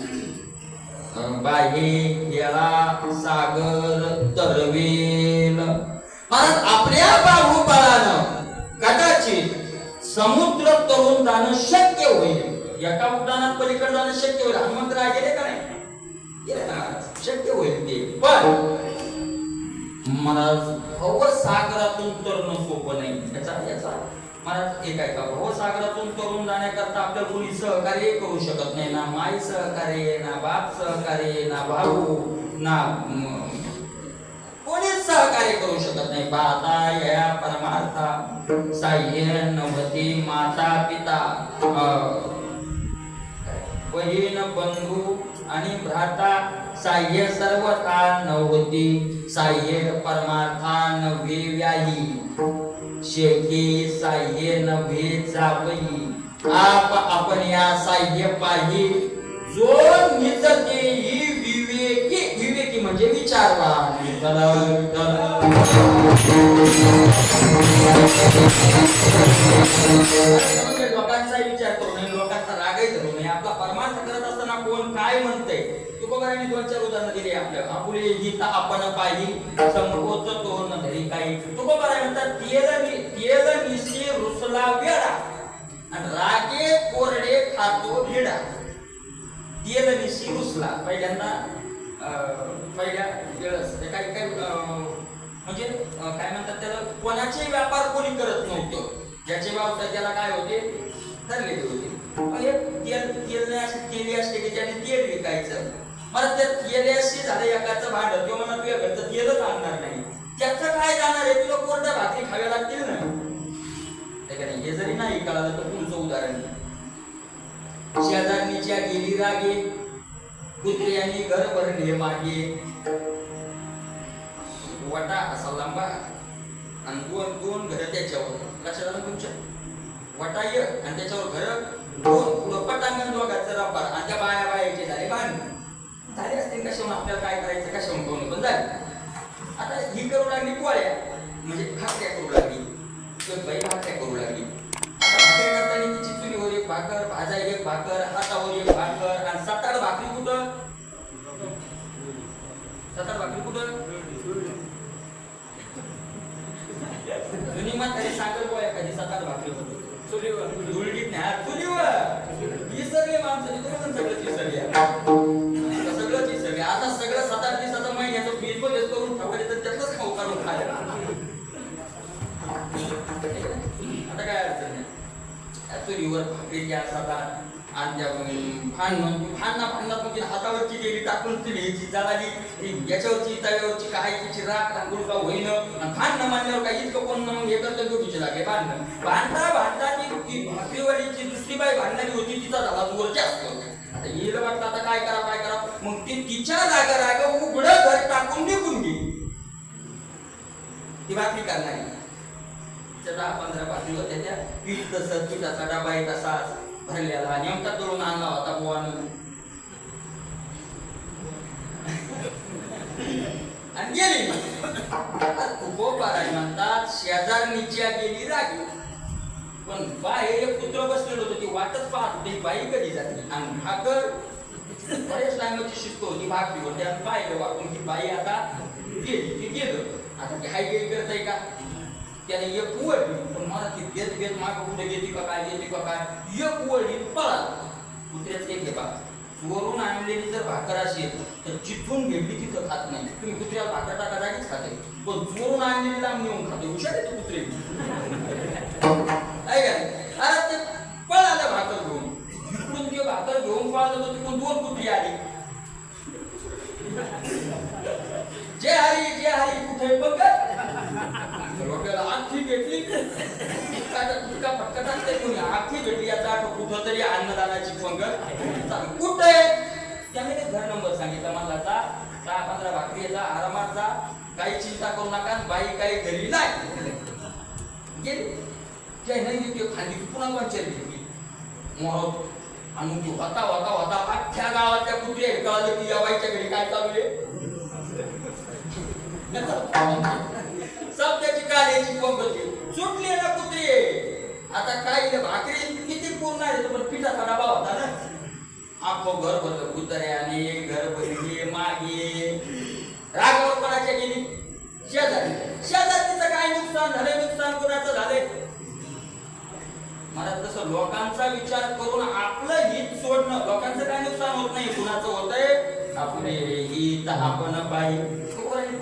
बाहे याला सागर तरवेल. महाराज आपल्या बाहुबळानं कदाचित समुद्र तरुण जाणं शक्य होईल. एका उड्डाणात पलीकडे जाणं शक्य होईल. हनुमंतराय गेले का नाही? गेले ना, शक्य होईल ते. पण महाराज भवसागरातून तरणं सोपं नाही. याचा महाराज एक आहे का, भवसागरातून तरुण जाण्याकरता आपल्या कोणी सहकार्य करू शकत नाही. ना माई सहकार्य, ना बाप सहकार्य, ना भाऊ, ना कोणीच सहकार्य करू शकत नाही. पाहता या परमार्था साह्य नव्हती माता पिता, बहीण बंधू आणि भ्राता साह्य सर्वथा नव्हती. साह्य परमार्था नव्हे व्याही, शेखी साह्य नव्हे जावई. आपण या साह्य पाही जो निजते ही विवेकी. विवेकी म्हणजे विचारवान. लोकांचा विचार करू नये, लोकांचा रागही धरू नये. आपला परमार्थ करत असताना कोण काय म्हणतंय. तुकोबारायांनी 2-4 उदाहरणं दिली आपल्या. आपुले गीता आपण पाही संकोच तो न धरी काही. तुकोबाराय म्हणतात तेल निशी रुसला वेडा आणि रागे कोरडे खातो भिडा. तेल निशी रुसला पहिल्यांदा पहिल्या वेळेस काही म्हणजे काय म्हणतात त्याला, कोणाचे व्यापार कोणी करत नव्हतं. ज्याचे व्यवसाय त्याला काय होते ठरलेले होते. तेल अशी केली असते की त्याने तेल विकायचं. मला त्या तेल्याशी झालं एकाचं भांडं, किंवा मला तुझ्या घरचं तेलच आणणार नाही. त्याचं काय जाणार आहे, तुला कोरड्या भाकरी खाव्या लागतील ना. हे जरी नाही कळालं तर पुढचं उदाहरण. शेजारणीच्या गेली रागे, कुत्र्यानी घर भरले मागे. वाटा असा लांबा आणि दोन घर त्याच्यावर. लक्षात आलं तुमच्या? वाटा ये आणि त्याच्यावर घर दोन, पुढं पटांगण दोघांचं रपार आणि त्या बायाचे झाले भांडण. झाले असते कशावर, आपल्याला काय करायचं कशावर कोण पण झाले. आता ही करू लागली पोळ्या, म्हणजे भाकऱ्या करू लागली. बाई भाकऱ्या करू लागली. आता भाकऱ्या करताना तिची चुलीवर एक भाकर, भाजा एक भाकर, हातावर एक भाकर आणि 7-8 भाकरी कुठं? 7-8 भाकरी कुठं? जुनी म्हातारी सांगत बोया कधी 7-8 भाकरी होतो चुलीवर. धुळडीत नाही, चुलीवर. विसरले माणसाने तुम्ही सगळं विसरले. सगळंच विसरले. आता सगळं 7-8 दिवसाचा महिन्याचं फ्रीज मध्येच करून ठेवले तर त्यातलंच खाऊ काढून खायला. आता काय अडचण नाही. चुलीवर भाकरी घ्या 7-8 आणि त्या भांडणात म्हणजे हातावरची गेली टाकून चुलीची जळाली, याच्यावरची तव्यावरची काहीची राख रांगोळ का होईन. आणि भांडणं मांडल्यावर काही इतकं कोण मग हे करतं दोघीचे लागे भांडणं. भांडता ती भाकरीवालीची दुसरी बाई भांडणारी होती, तिचा झाला जोर जास्त. आता हिला वाटलं आता काय करा. मग ती तिच्या जागा उघडं घर टाकून निघून गेली. ती भाकरी करणारी 10-15 भाकरी होत्या. त्या पीठ तसं, पिठाचा डबा आहे तसाच भरलेला, नेमका तळून आणला होता बुवानं आणि गेली. तुकोबाराय म्हणतात शेजारणीच्या गेली रागी. पण बाहेर एक कुत्र बसलेलं होतं, ती वाटच पाहत होती बाई कधी जाते. आणि भाकर बरेच टायमाची शिस्त होती भाकरीवर. त्यानं पाहिलं वाटून की बाई आता गेली. ती गेलं. आता काय गेली करताय का, त्याने एक उवडली. पण मला ती देत मागं कुठे गेली का काय एक उवडली पळा. कुत्र्याच एक घे बा, चोरून आणलेली जर भाकर असेल तर जिथून भेटली तिथं खात नाही. तुम्ही कुत्र्याला भाकर टाका जागीच खाते, पण चोरून आणलेली लांब नेऊन खाते. हुशार आहे कुत्रे. अरे ते पळालं भाकर घेऊन. इकडून ते भाकर घेऊन पळालं तर तिकडून 2 कुत्री आली. जे हरी कुठे बघत आखी भेटली फटका टाकते कोणी. आखी भेटली याचा अर्थ कुठं तरी अन्नदानाची पंगत कुठे. त्याने घर नंबर सांगितला. मला 10-15 भाकरी याचा आरामात जा, काही चिंता करू नका. बाई काही घरी नाही गेली. नाही खाली पुन्हा पंचायत घेतली मोर. आणि तू होता अख्ख्या गावातल्या कुत्रे कळालं की या बाईच्या घरी काय चालू आहे. सध्याची काल्याची पंगत सुटली ना कुत्रे. आता काय भाकरी किती पूर्ण आहे, पण पिठाचा डबा होता ना. आपो घर भरलं कुत्र्याने, घर भरली मागे. रागावर कोणाच्या गेली? शेजारी. शेजारीचं काय नुकसान झालंय? नुकसान कोणाचं झालंय? मला तसं लोकांचा विचार करून आपलं हित सोडणं. लोकांचं काय नुकसान होत नाही, कुणाचं होतंय? आपले हित आपण पाहिजे.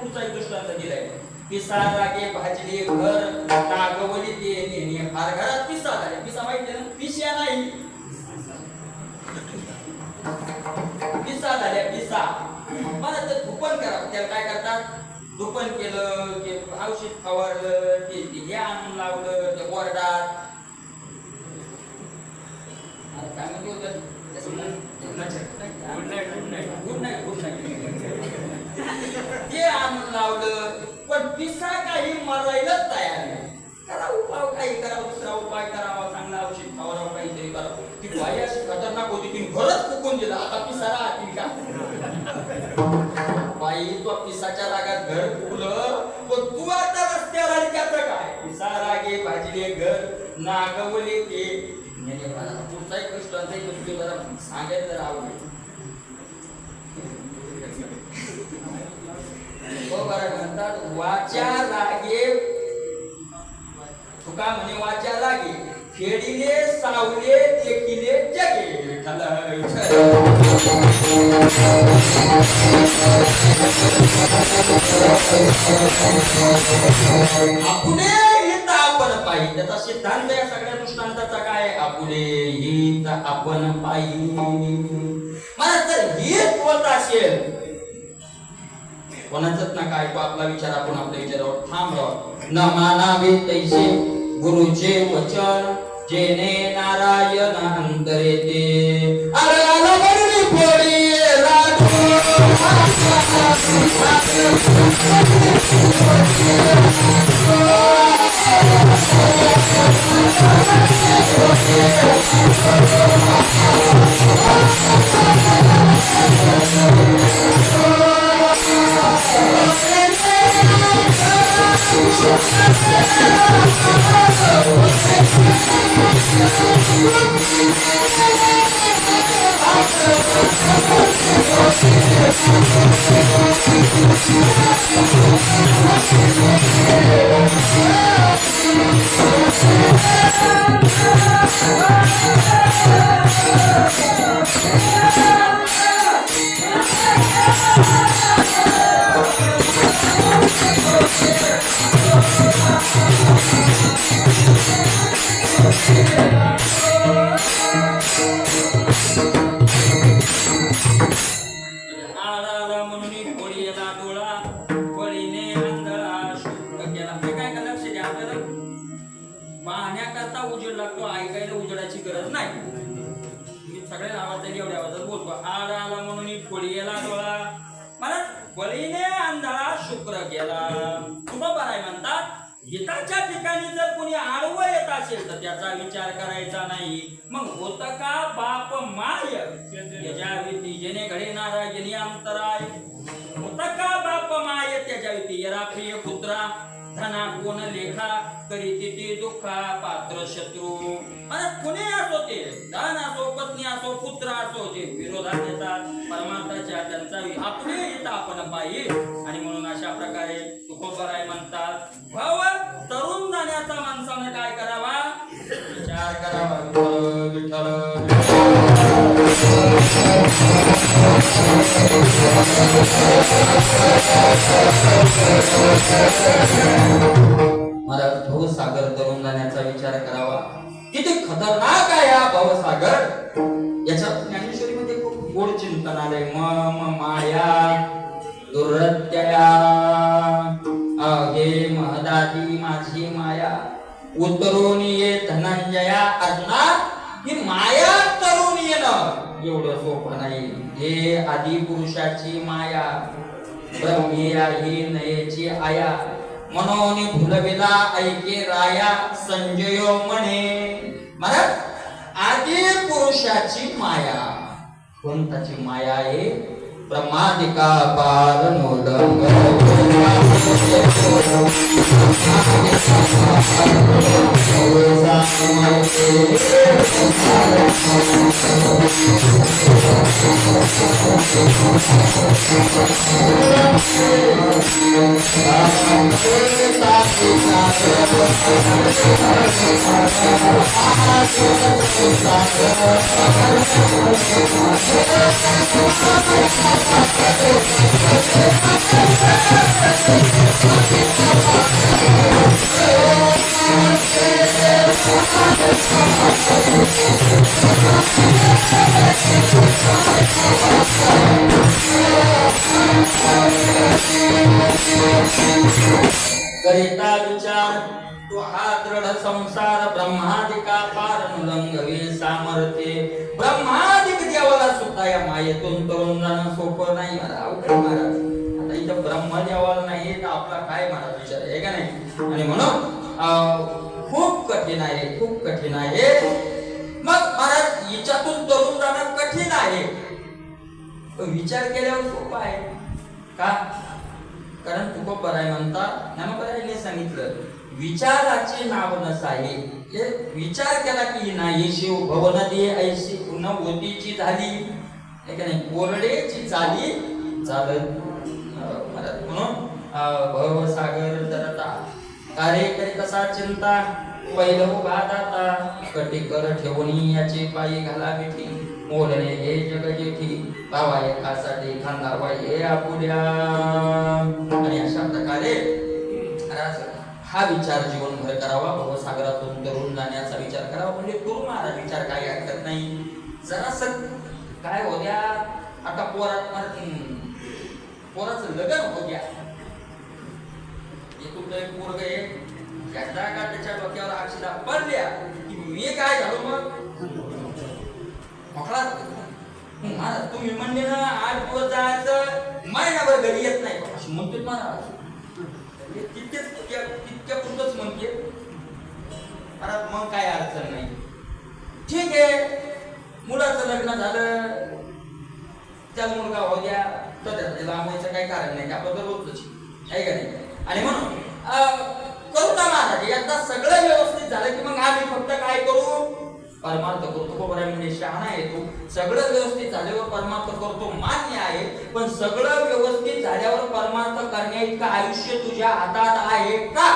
पुढचा एक दृष्टांत दिलाय. पिसा रागे भाजले घर, नागवली ते नेणे फार. घरात पिसा झाले. पिसा माहिती ना? पिशा नाही, पिसा झाल्या. पिसा मला तर धुपण करावं. त्याला काय करतात? धुपण केलं, ते औषध फवारलं, ते हे आणून लावलं, ते ओरडात काय म्हणते होतं? ते आणून लावलं, पण पिसा काही मरायलाच तयार नाही. करा उपाय, काही करावं, दुसरा उपाय करावा, चांगला औषध फवारावं, काहीतरी करावं. ती बाई अशी खतरनाक होती, तिने घरच फुकून दिला. आता पिसा राहतील का? बाई तो पिसाच्या रागात घर फुकलं, पण तू आता रस्त्यावर आली त्याचं काय? पिसा रागे भाजले घर, नागवले ते. पुढचा एक दृष्टांत सांगायला जरा आवडेल. म्हणतात वाचा लागे, तुका म्हणे वाचा लागे, खेळीले सावले देखिले जगे. आपुले हित आपण पाहिजे. त्याचा सिद्धांत या सगळ्या दृष्टांताचा काय? आपुले हित आपण पाहिजे. मला जर हित होत असेल कोणाचंच ना काय, तो आपला विचार आपण आपल्या विचारावर ठाम राहावं. न मानावे तैसे गुरुचे वचन, जेने नारायण अंतरे ते. अरे आला म्हणून फोडी पाहण्याकरता उजेड लागतो, ऐकायला उजेडाची गरज नाही. मी सगळ्या आवाजात एवढ्या आवाजात बोलतो. आड आला म्हणून फोडीला डोळा, मला बळीने आंधळा शुक्र गेला. तुला बराय म्हणतात. हिताच्या ठिकाणी जर कोणी आडवं येत असेल तर त्याचा विचार करायचा नाही. मग होत का बाप माय त्याच्या भीती, जेणे घडे नाराय जेणे अंतराय. होत का बाप माय त्याच्या भीती, यरा प्रिय पुत्रा धना कोण लेखा करी तिथे दुःखा पात्र शत्रू. कोणी असो ते, धन असो, पत्नी असो, पुत्र असो, जे विरोधात येतात परमार्थाच्या त्यांचा आपले येत आपण पाहिजे. आणि म्हणून अशा प्रकारे तुकोबराय म्हणतात, भाव तरुण जाण्याचा माणसानं काय करावा? विचार करावा. मला भवसागर तरुण जाण्याचा विचार करावा. किती खतरनाक आहे हा भवसागर. याच्या ज्ञानेश्वरी मध्ये खूप गोड चिंतन आलंय. मम माया दुर्रत्यया अगे महदाती माझी माया उतरून ये धनंजया. अर्थात ही माया तरुण येणं एवढं सोपं नाही. हे आदी पुरुषाची माया, ब्रह्मिया ही नयेची आया. मनोनी भुलविला ऐके राया, संजयो म्हणे. मला आदी पुरुषाची माया. कोणताची माया आहे? ब्रह्मादिका पार नोलंग करिता विचार तो हा दृढ संसार ब्रह्मादिका पार नुलंगवे सामर्थ्ये ब्रह्मादिक देवाला सुद्धा या मायेतून तरुण जाणं सोपं नाही महाराज. आता इथं ब्रह्म देवाला नाही तर आपला काय महाराज विचार आहे का नाही. आणि म्हणून खूप कठीण आहे, खूप कठीण आहे. मग महाराज हिच्यातून तरुण जाणं कठीण आहे, विचार केल्यावर सोपं आहे का. कारण तुकोबराय म्हणतात ज्ञानोबरायने सांगितलं विचाराचे नाव नसाहे. हे विचार केला की नाही शिव भवन दे ऐशी पुन्हा मोतीची झाली हे का नाही, कोरडेची झाली चालत. म्हणून भवसागर तरता कार्य करी कसा चिंता पहिलं उभा दाता कटिकर ठेवणी याची पायी घाला मिठी मोडणे हे जग जेठी बाबा एकासाठी खांदा ये आपुल्या. आणि अशा प्रकारे हा विचार जीवनभर करावा. भवसागरातून तरुण जाण्याचा विचार करावा. म्हणजे करू महाराज विचार काही हरकत नाही. जरास काय हो द्या आता पोराचं लग्न हो द्या. एकूण एक पोरग एकदा का त्याच्या डोक्यावर अक्षदा पडल्या की मी काय झालो मग मोकळा. महाराज तुम्ही म्हणले ना 8 दिवस जायचं महिनाभर घरी येत नाही अशी म्हणते महाराज. तितक्या पुरतच म्हणते महाराज. मग काय अडचण नाही, ठीक आहे. मुलाचं लग्न झालं त्याला मुलगा हो द्या तर त्याला लांबायचं काही कारण नाही, आपण तर रोजच आहे का नाही. आणि म्हणून करू ना महाराज एकदा सगळं व्यवस्थित झालं की मग आम्ही फक्त काय करू परमार्थ करतो. बरं म्हणजे शहाणा येतो. सगळं व्यवस्थित झाल्यावर परमार्थ करतो मान्य आहे, पण सगळं व्यवस्थित झाल्यावर परमार्थ करण्याइतकं आयुष्य तुझ्या हातात आहे का.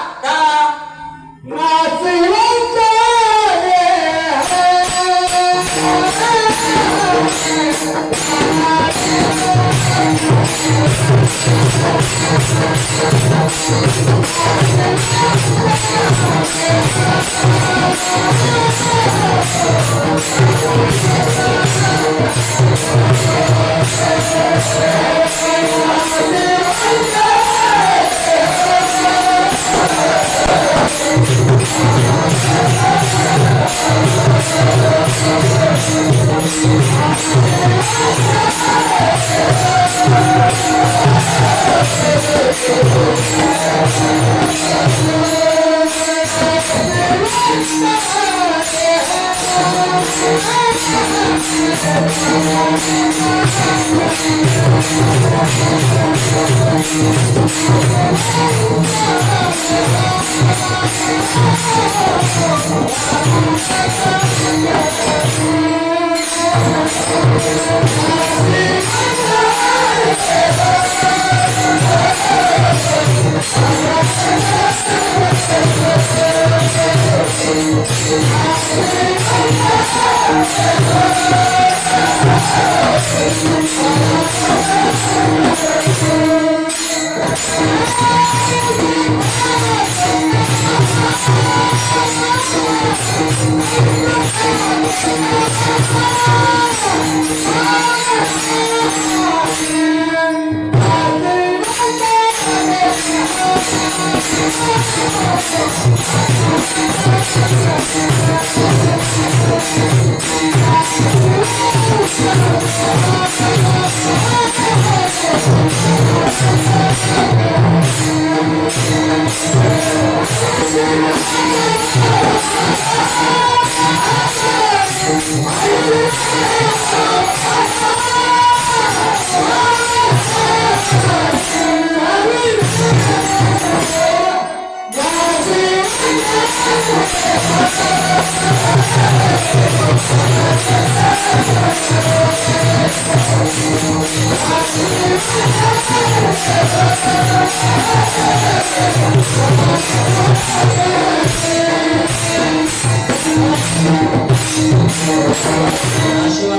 Thank you.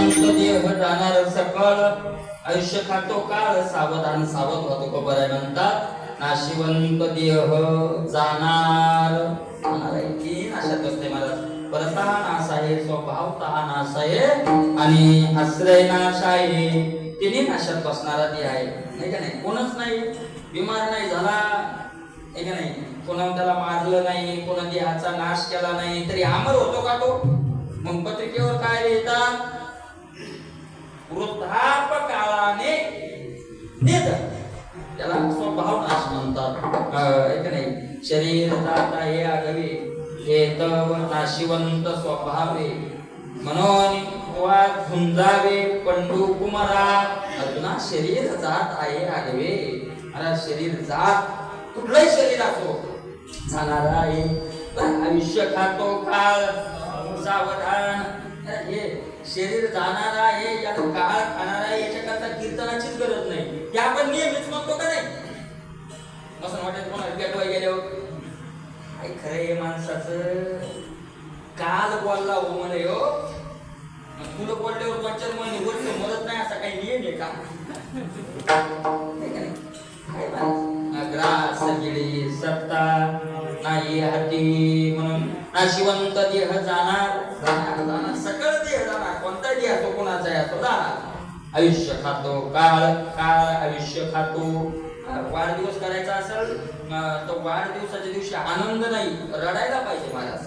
देह जाणार सकळ आयुष्य खातो काळ सावधान सावध होतो खबर म्हणतात नाशिवंत देह जाणार आहे की नाशात असते मला परता नाश आहे स्वभाव तहा नाश आहे आणि आश्रय नाश आहे तिने नाशात बसणारा देह आहे नाही का नाही कोणच नाही बिमार नाही झाला आहे का नाही कोणा त्याला मारलं नाही कोणा देहाचा नाश केला नाही तरी अमर होतो का तो मग पत्रिकेवर काय लिहितात वृद्धापकाळाने निधन त्याला स्वभाव नाश म्हणतात ऐक नाही शरीर जात आहे आगवे हे तव नाशिवंत स्वभावे म्हणून वा झुंजावे पंडू कुमारा अर्जुना शरीर जात आहे आगवे अरे शरीर जात कुठलंही शरीर असो जाणार आहे आयुष्य खातो काळ सावधान हे शरीर जाणार आहे या काळ खाणार आहे याच्याकरता कीर्तनाचीच गरज नाही ते आपण नेहमीच म्हणतो का नाही असं वाटत कोणाला भेटवाय गेल्यावर काय खरंय माणसाचं काल बोलला हो म्हणे हो तुला बोलल्यावर 2-4 महिने वर्ष मरत नाही असा काही नियम आहे का ग्रास गिळी सत्ता नाही हाती म्हणून नाशिवंत देह जाणार सकळ देह जाणार कोणता देह असो कोणाचा आहे असो जाणार आयुष्य खातो काळ काळ आयुष्य खातो वाढदिवस करायचा असेल तर वाढदिवसाच्या दिवशी आनंद नाही रडायला पाहिजे महाराज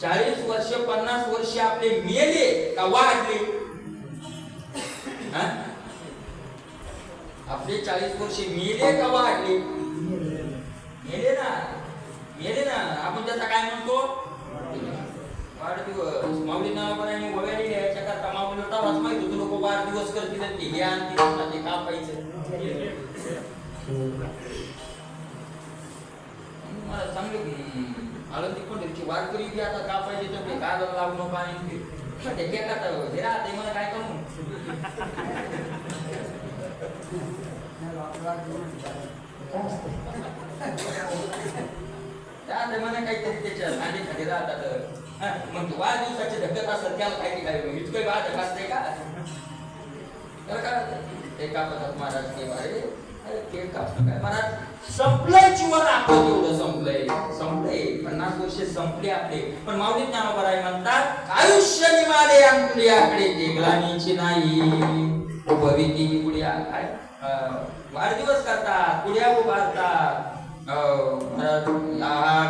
40 वर्ष 50 वर्ष आपले मेले का वाढले आपले 40 वर्ष मेले का वाढले मेले ना आपण त्याचा काय म्हणतो वाढदिवस माऊली नावाने वगैरे याच्या करता माऊली तवाच माहिती होतं लोक वाढदिवस करतील ते ज्ञान ते कापायचं मला चांगलं आलं तिकडची वारकरी बी आता कापायची तर ते कागद लावणं पाणी ते केकात हे राहते मला काय करू मला काहीतरी त्याच्या खाली खाली राहतात मग तू वाढदिवसाचे धक्कत असत त्याला काही काय इतकं वाद असते का ते कापतात महाराज ते बारे केक कापणं काय महाराज संपलंय जीवन आपलं तेवढं संपलंय 50 वर्ष संपले आपले पण माऊली ज्ञानोबा राय म्हणतात आयुष्य निमाले अंकुलियाकडे देगलानीची नाही भविती पुढ्या काय वाढदिवस करतात पुढ्या उभारतात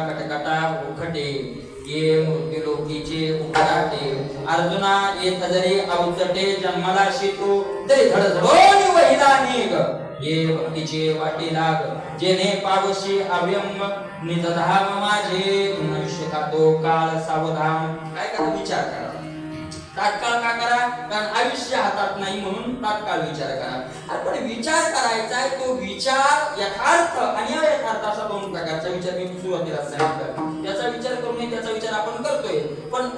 कटकटा उखटे ये मृत्यूलोकीचे उखडाटे अर्जुना येत जरी अवचटे जन्माला शितो तरी धडधडोनी वहिला निघ ये भक्तीचे वाटे लाग जेने पावशी अव्यंग निधधाम माझे मनुष्य खातो काळ सावधान काय करा विचार करा तात्काळ का करा कारण आयुष्य हातात नाही म्हणून तात्काळ विचार करा पण विचार करायचा आहे तो विचार यथार्थ आणि अयथार्थ असा 2 प्रकारचा विचार मी सुरुवातीला सांगितलं त्याचा विचार करून त्याचा विचार आपण करतोय पण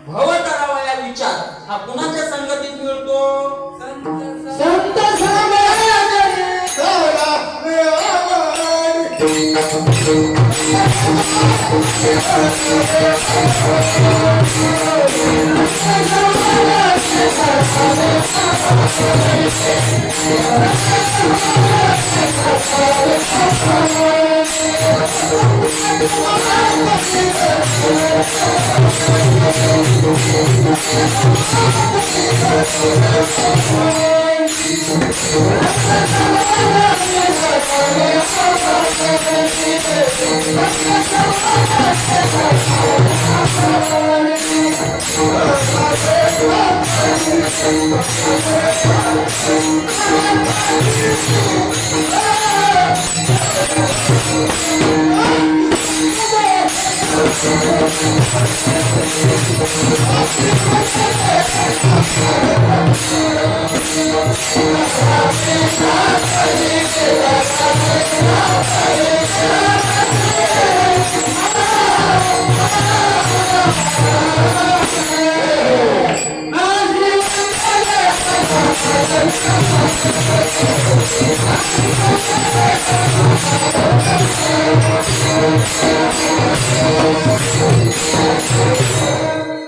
भव करावा या विचार हा कुणाच्या संगतीत मिळतो संत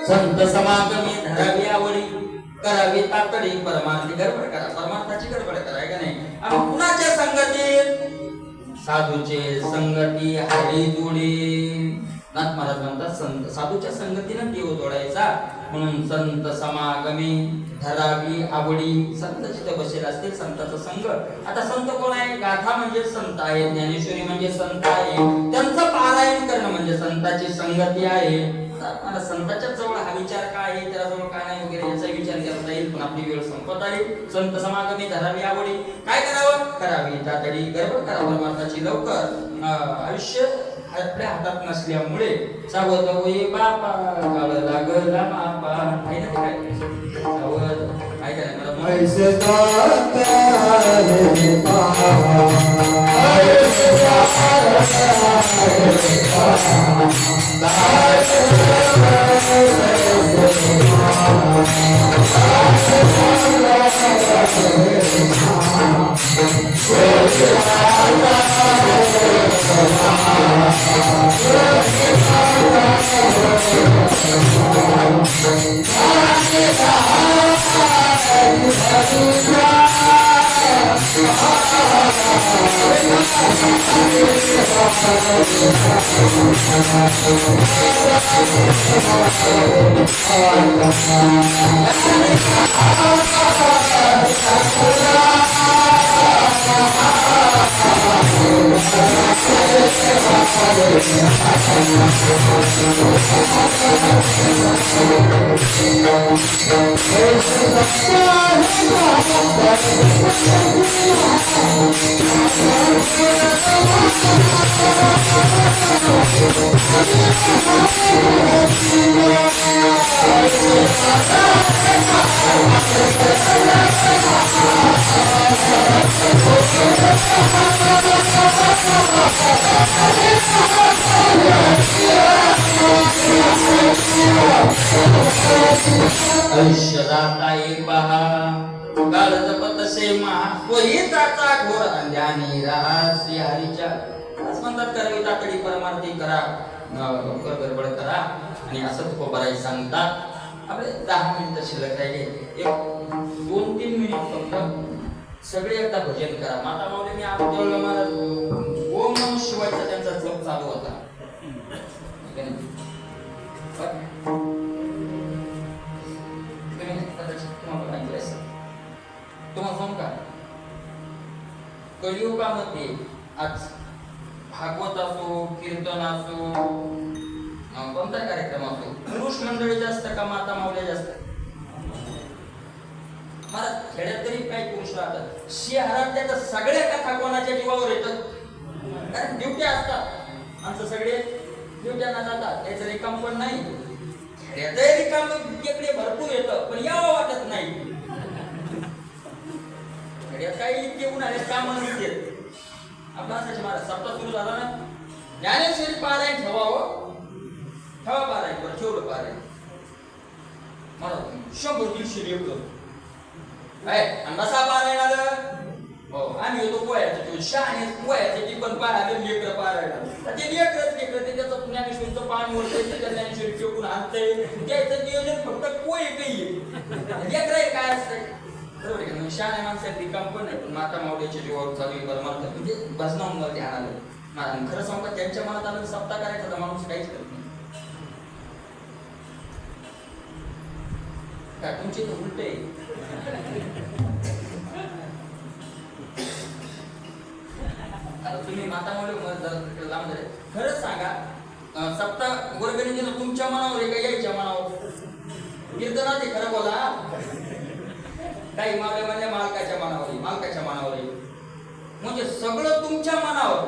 संत समागमी धरावी आवडी करावी तातडी परमार्थी गडबड करा, परमार्थाची गडबड करा, आहे का नाही? आणि कुणाच्या संगतीत? साधूचे संगती हरी जोडी. नाथ महाराज म्हणतात साधूच्या संगतीनं देव जोडायचा, म्हणून संत समागमी धरावी आवडी. संत जिथे बसेल असतील संताचा संग. आता संत कोण आहे? गाथा म्हणजे संत आहे, ज्ञानेश्वरी म्हणजे संत आहे, त्यांचं पारायण करणं म्हणजे संताची संगती आहे. मला संताच्या जवळ हा विचार काय आहे, त्याला जवळ काय नाही वगैरे याचा विचार करता येईल, पण आपली वेळ संपत आहे. संत समागमी धरावी आवडी. काय करावं? करावी तातडी गडबड करा परमार्थाची लवकर. आयुष्य आपल्या हातात नसल्यामुळे सावध होई बापा काळ लागला बापा. आहे ना ते काय सावध? काय काय मला ऐसे आयुष्य जाता एक पहा काळ जपत से महात्वहिताचा घोर अंध्यानी राहा श्री हरीच्या. म्हणतात करावी तातडी परमार्थी करा, लवकर गडबड करा. आणि असंच खोबराई सांगतात. आपले 10 मिनिटं शिल्लक राहिले. एक 2-3 मिनिट फक्त सगळे एकदा भजन करा. माता माऊलींनी आपल्याला महाराज ओम नमः शिवायचा त्यांचा जप चालू होता. तुम्हाला सांगू का, कलियुगामध्ये आज भागवत असो, कीर्तन असो, कोणता कार्यक्रम असो, पुरुष मंडळी जास्त का माता माऊल्या जास्त? मला खेड्यात तरी काही पुरुष राहतात. शहरात त्या सगळ्या कथा कोणाच्या जीवावर येतात? कारण ड्युट्या असतात, आमचं सगळे ड्युट्यांना जातात, त्याचं रिकाम पण नाही. खेड्यातही रिकाम इकडे भरपूर येतं, पण यावं वाटत नाही. काही घेऊन आले काम नसते. आपला असायचे महाराज सप्ताह सुरू झाला ना, ज्ञानेश्वरी पारायण ठेवावं, ठेवा पारायण बरं, ठेवलं पारायण मला 100-150 लेकरं आहे. आणि बसा पारायण आलं. हो, आम्ही येतो पोह्याचं शहाणे पोह्याचं ती पण पाहायला लेकरं पारायण. ते लेकरच ते त्याचं ज्ञानेश्वरीचं पान ओढतंय, त्याच्या ज्ञानेश्वरी फेकून आणतंय. त्याचं नियोजन फक्त पोहे काही लेकर काय असतंय. शहाणे माणसात रिकाम पण नाही, पण माता माऊलीच्या जीवावर चालू परमार्थ म्हणजे भजनावर ध्यान आलं. खरं सांगू का, त्यांच्या मनात आलं सप्ताह करायचा तर माणूस काहीच करत नाही. काय तुमची तर उलट आहे. आता तुम्ही माता माऊली लांब झाले. खरंच सांगा, सप्ताह वर्गणी तुमच्या मनावर आहे का यायच्या मनावर? कीर्तनात आहे, खरं बोला. काही मावले म्हणजे मालकाच्या मनावर, मालकाच्या मनावर, म्हणजे सगळं तुमच्या मनावर.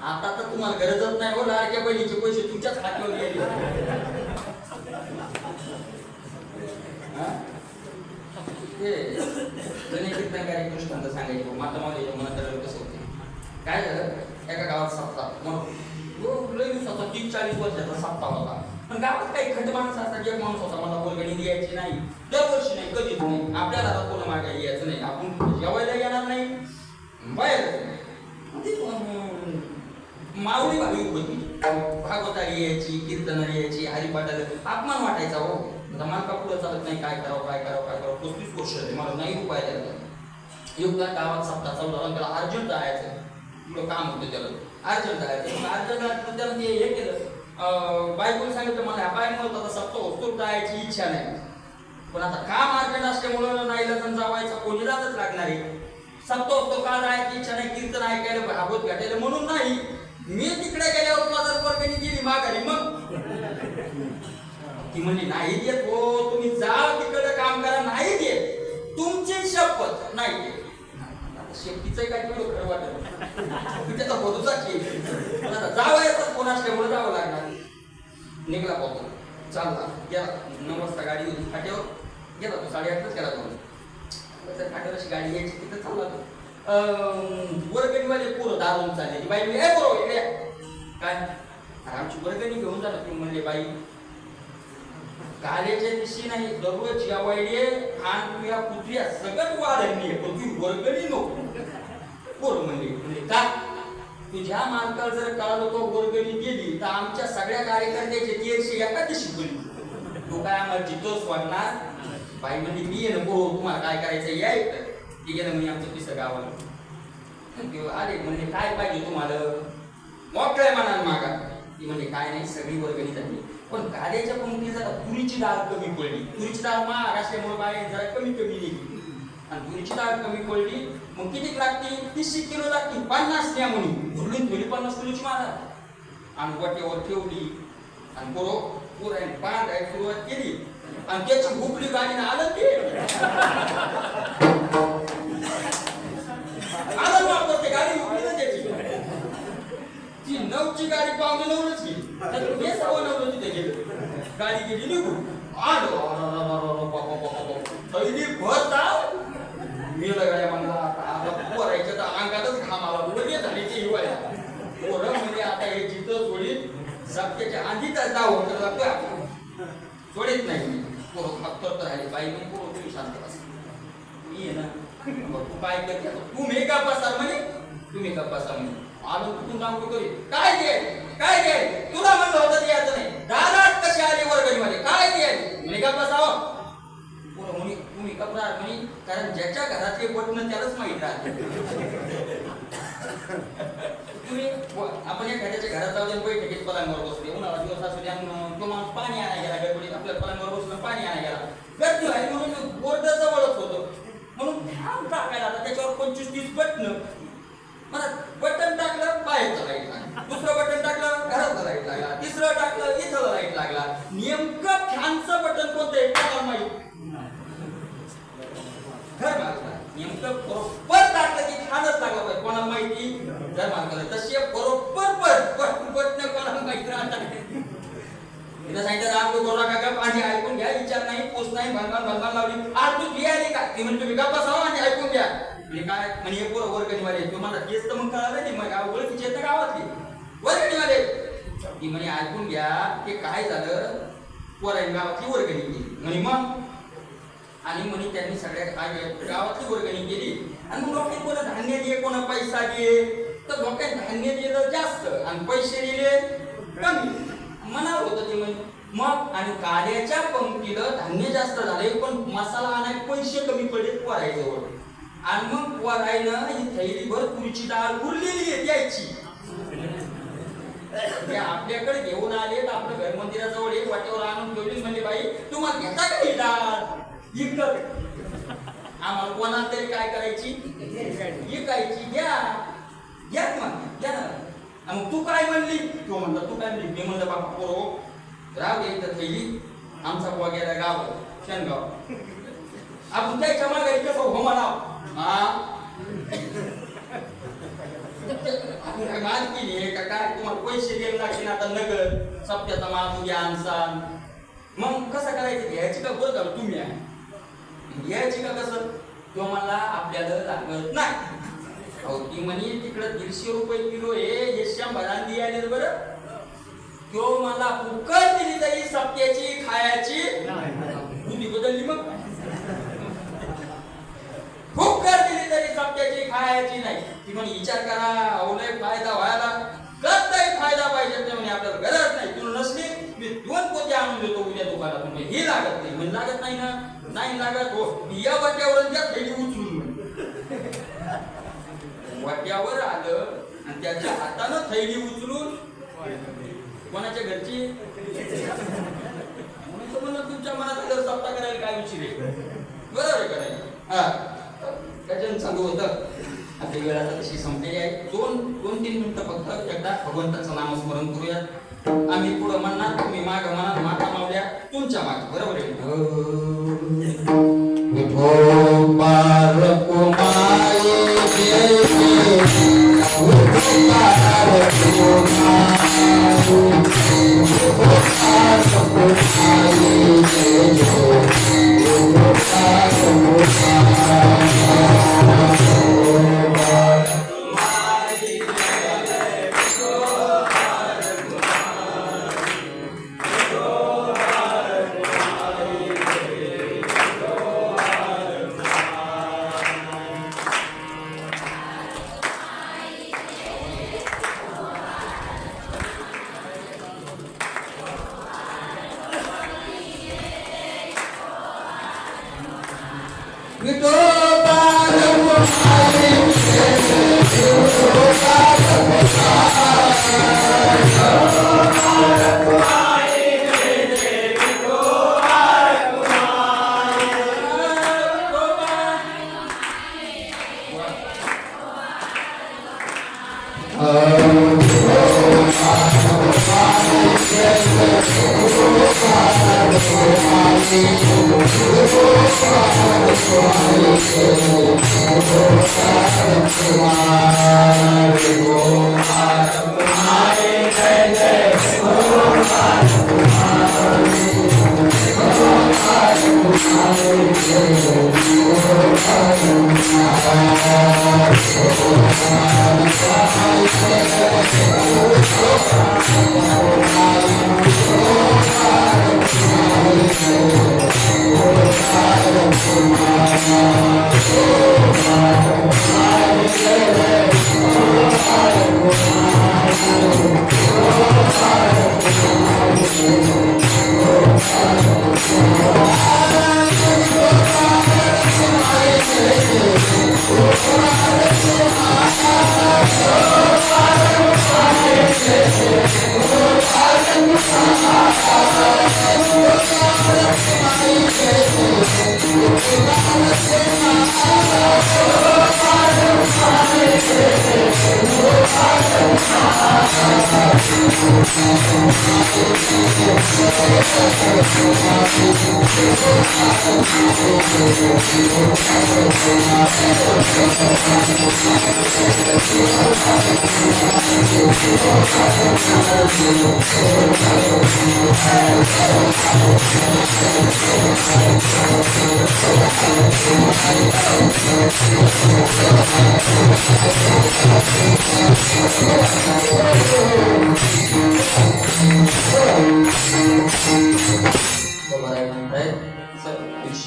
आता तर तुम्हाला गरजच नाही हो, लाडक्या बहिणीचे पैसे तुमच्याच खात्यावर गेले. कीर्तनकारी कृष्णांत सांगायचे माता माऊलीच्या मनात कसं होते. काय झालं, एका गावात सप्ताह मग 30-40 वर्षाचा सप्ताह होता. पण गावात काही खट माणसं असतात. एक माणूस होता, मला वर्गणी द्यायची नाही, दरवर्षी नाही, कधीच नाही. आपल्याला कोणा मागे यायचं नाही, आपण जेवायला येणार नाही, बाहेर माऊली भावी होती. भागवतारी यायची, कीर्तनारी यायची, हरिपाठाला अपमान वाटायचा. हो, मालका पुढे चालत नाही. नाही काय करावं 35 वर्ष झाले मला नाही उपाय द्यायला. एकदा गावात सप्ताह चालू झाला, त्याला अर्जंट जायचं, पुढं काम होतं त्याला अर्जंट जायचं. अर्जंट त्याला ते हे केलं, बायकोने सांगितलं मला ह्या बायकोला आता सप्ताह होतो जायची इच्छा नाही, पण आता काम अर्जंट असल्यामुळं नाही लग्न जावायचं कोणी जातच लागणार आहे. सप्ताह होतो का जायची इच्छा नाही, कीर्तन ऐकायला भागवत भेटायला म्हणून नाही. मी तिकडे गेल्यावर तुला जर वर्गणी गेली माघारी मग ती म्हणली नाही देत हो, तुम्ही जा तिकडे काम करा, नाही देत, तुमची शपथ नाही देत. शेपटीचं काय तेवढं खरं वाटत त्याचा भरोसा केली, पण आता जावयाचा फोन असल्यामुळे जावं लागणार. निघला पाहतो चालला गेला, 9 वाजता गाडी होती फाट्यावर गेला तो, 8:30लाच गेला तो. फाट्यावर अशी गाडी यायची तिथं चालला तो. वर्गणीवाले पोरं दारून चालले, ती बाई म्हणली बरोबर काय आमची वर्गणी घेऊन जाणार. ती म्हणले बाई कालेच्या दिवशी नाही दररोज जेवायले आणि तुझ्या पुत्र्या सगळं वाढणी आहे, पण ती वर्गणी नको. पोरं म्हणले का तुझ्या मालकाला जर कळालं तो वर्गणी गेली तर आमच्या सगळ्या कार्यकर्त्याचे तेरशी एका दिवशी बोलली, तो काय आम्हाला जितोच वाटणार. बाई म्हणजे मी आहे ना हो तुम्हाला काय करायचं यायचं. ती गेलं म्हणजे आमचं पिसं गावाला आले, म्हणजे काय पाहिजे तुम्हाला मोकळ्या मनाला मागा. ती म्हणजे काय नाही सगळी वर्गणी झाली, पण काल्याच्या पंक्ती जरा तुरीची डाळ कमी पडली. तुरीची डाळ महाग असल्यामुळे बाहेर जरा कमी निघली आणि तुरीची डाळ कमी पडली. मग किती लागते 30 किलो लागते, 50 न्या म्हणी भरली थोडी 50 किलोची मारा आणि वाटेवर ठेवली आणि पोराने बांधायला सुरुवात केली आणि त्याची भुकली गाडीने आलं ते आलं वापरते गाडी भुकली ना त्याची. ती 9ची गाडी पावणे 9लाच गेली, हे 9:15 तिथे गेलं, गाडी गेली निघून आलो पहिली भर जाव मेलं गाड्या म्हणला पोरायच्या तर अंगातच घाम आला, उलटे झाली ते हिवाळ्या. पोरं म्हणजे आता हे जिथं सोडीत सप्त्याच्या आधीचा जाव लागतोय आपण सोडीत नाही. पोरं फक्त राहिले बाई म्हणे पोरं तुम्ही शांत बसा, मी आहे ना तू काय करते तुम्ही का बसा म्हणे, तुम्ही का बसा म्हणे. आलो कुठून नाव करी काय दे तुला म्हणलं होतं यायचं नाही, दारात कशी आली वर्गणीमध्ये काय दे म्हणे का बसावं. पोरं म्हणे तुम्ही कपडा म्हणे, कारण ज्याच्या घरातले बटणं त्यालाच माहित राहते. तुम्ही आपण एखाद्याच्या घरात जाऊन बैठकीत पलंगावर बसले, उन्हाळा दिवस असू द्या, तो माणूस पाणी आणायला गेला गडबडीत आपल्या पलंगावर बसून पाणी आणायला गेला, गर्दी आहे म्हणून बोर्ड जवळच होतं म्हणून ध्यान टाकायला आता त्याच्यावर 25-30 बटणं. मला बटन टाकलं बाहेरचा लाईट लागला, दुसरं बटन टाकलं घराचा लाईट लागला, तिसरं टाकलं इथं लाईट लागला. नेमकं फॅनचं बटन कोणतं आहे कोणाला माहित, घर मालकाला नेमकं बरोबर टाकलं की फॅनच लागला पाहिजे कोणाला माहिती, घर मालकाला. तसे बरोबर बटन कोणाला माहिती राहतात. तिला सांगितलं राम करू नका का पाणी ऐकून घ्या, विचार नाही पोच नाही, भनभान लावली. आज तू लिहायली का ती म्हणजे तुम्ही गप्पा बसावा आणि ऐकून घ्या. काय म्हणजे हे पोरं वर्गणीवाले तुम्हाला तेच तर मग कळालं नाही, मग ओळखीचे आहेत ना गावातली वर्गणीवाले. ती म्हणे ऐकून घ्या ते काय झालं, पोरांनी गावातली वर्गणी केली म्हणे मग, आणि म्हणे त्यांनी सगळ्या गावातली वर्गणी केली आणि मग लोकांनी कोणा धान्य दिले कोणा पैसा दिले, तर लोकांनी धान्य दिलं जास्त आणि पैसे दिले कमी मनावर होतं ते म्हणे. मग आणि काल्याच्या पंक्तीला धान्य जास्त झाले पण मसाला आणायला पैसे कमी पडले पोरायजवळ, आणि मग पोरायनं ही थैलीभर तुरीची डाळ उरलेली आहे द्यायची. ते आपल्याकडे घेऊन आले तर आपलं घर मंदिराजवळ एक वाटेवर आणून ठेवली, म्हणजे बाई तुम्हाला घेता का ही डाळ विकत, आम्हाला कोणाला तरी काय करायची विकायची, घ्या घ्या मग घ्या ना. मग तू काय म्हणली, तो म्हणला तू काय म्हणली, मी म्हणलं बापा पोरो राव एकदा थैली आमचा बुवा गेला गाव शेणगाव, आपण त्याच्या मागे कसं हो म्हणा काय माल केली का काय, तुम्हाला पैसे द्यायला लागतील आता नगर सप्त्याचा माल घ्या आणसान, मग कसं करायचं घ्यायची का बरं झालं तुम्ही आहे घ्यायची का कसं, तो मला आपल्याला लागत नाही. अहो ती म्हणे तिकडं 150 रुपये किलो हे 100 आले बरं, तो मला फुकट दिली तरी सप्त्याची खायची तुम्ही बदलली, मग फुकट दिली तरी सप्त्याची खायची नाही. ती म्हणे विचार करा अवलय फायदा व्हायला कसलाही फायदा पाहिजे ते म्हणे आपल्याला गरज नाही, तुला नसली मी 2 पोते आणून देतो उद्या दुकानातून. हे लागत नाही म्हणजे लागत नाही ना, नाही लागत हो. या वाट्यावर त्या थैली उचलून वाट्यावर आलं आणि त्याच्या हातानं थैली उचलून कोणाच्या घरची म्हणून तुमच्या मनात जर सप्ता करायला काय विचार आहे, बरोबर आहे करायला. हा त्याच्यानं चालू होतं. आपली वेळ आता तशी संपलेली आहे. दोन 3 मिनिटं फक्त एकदा भगवंताचं नामस्मरण करूयात. आम्ही पुढं म्हणणार, तुम्ही माग म्हणा, माता मावल्या तुमच्या मागे, बरोबर आहे.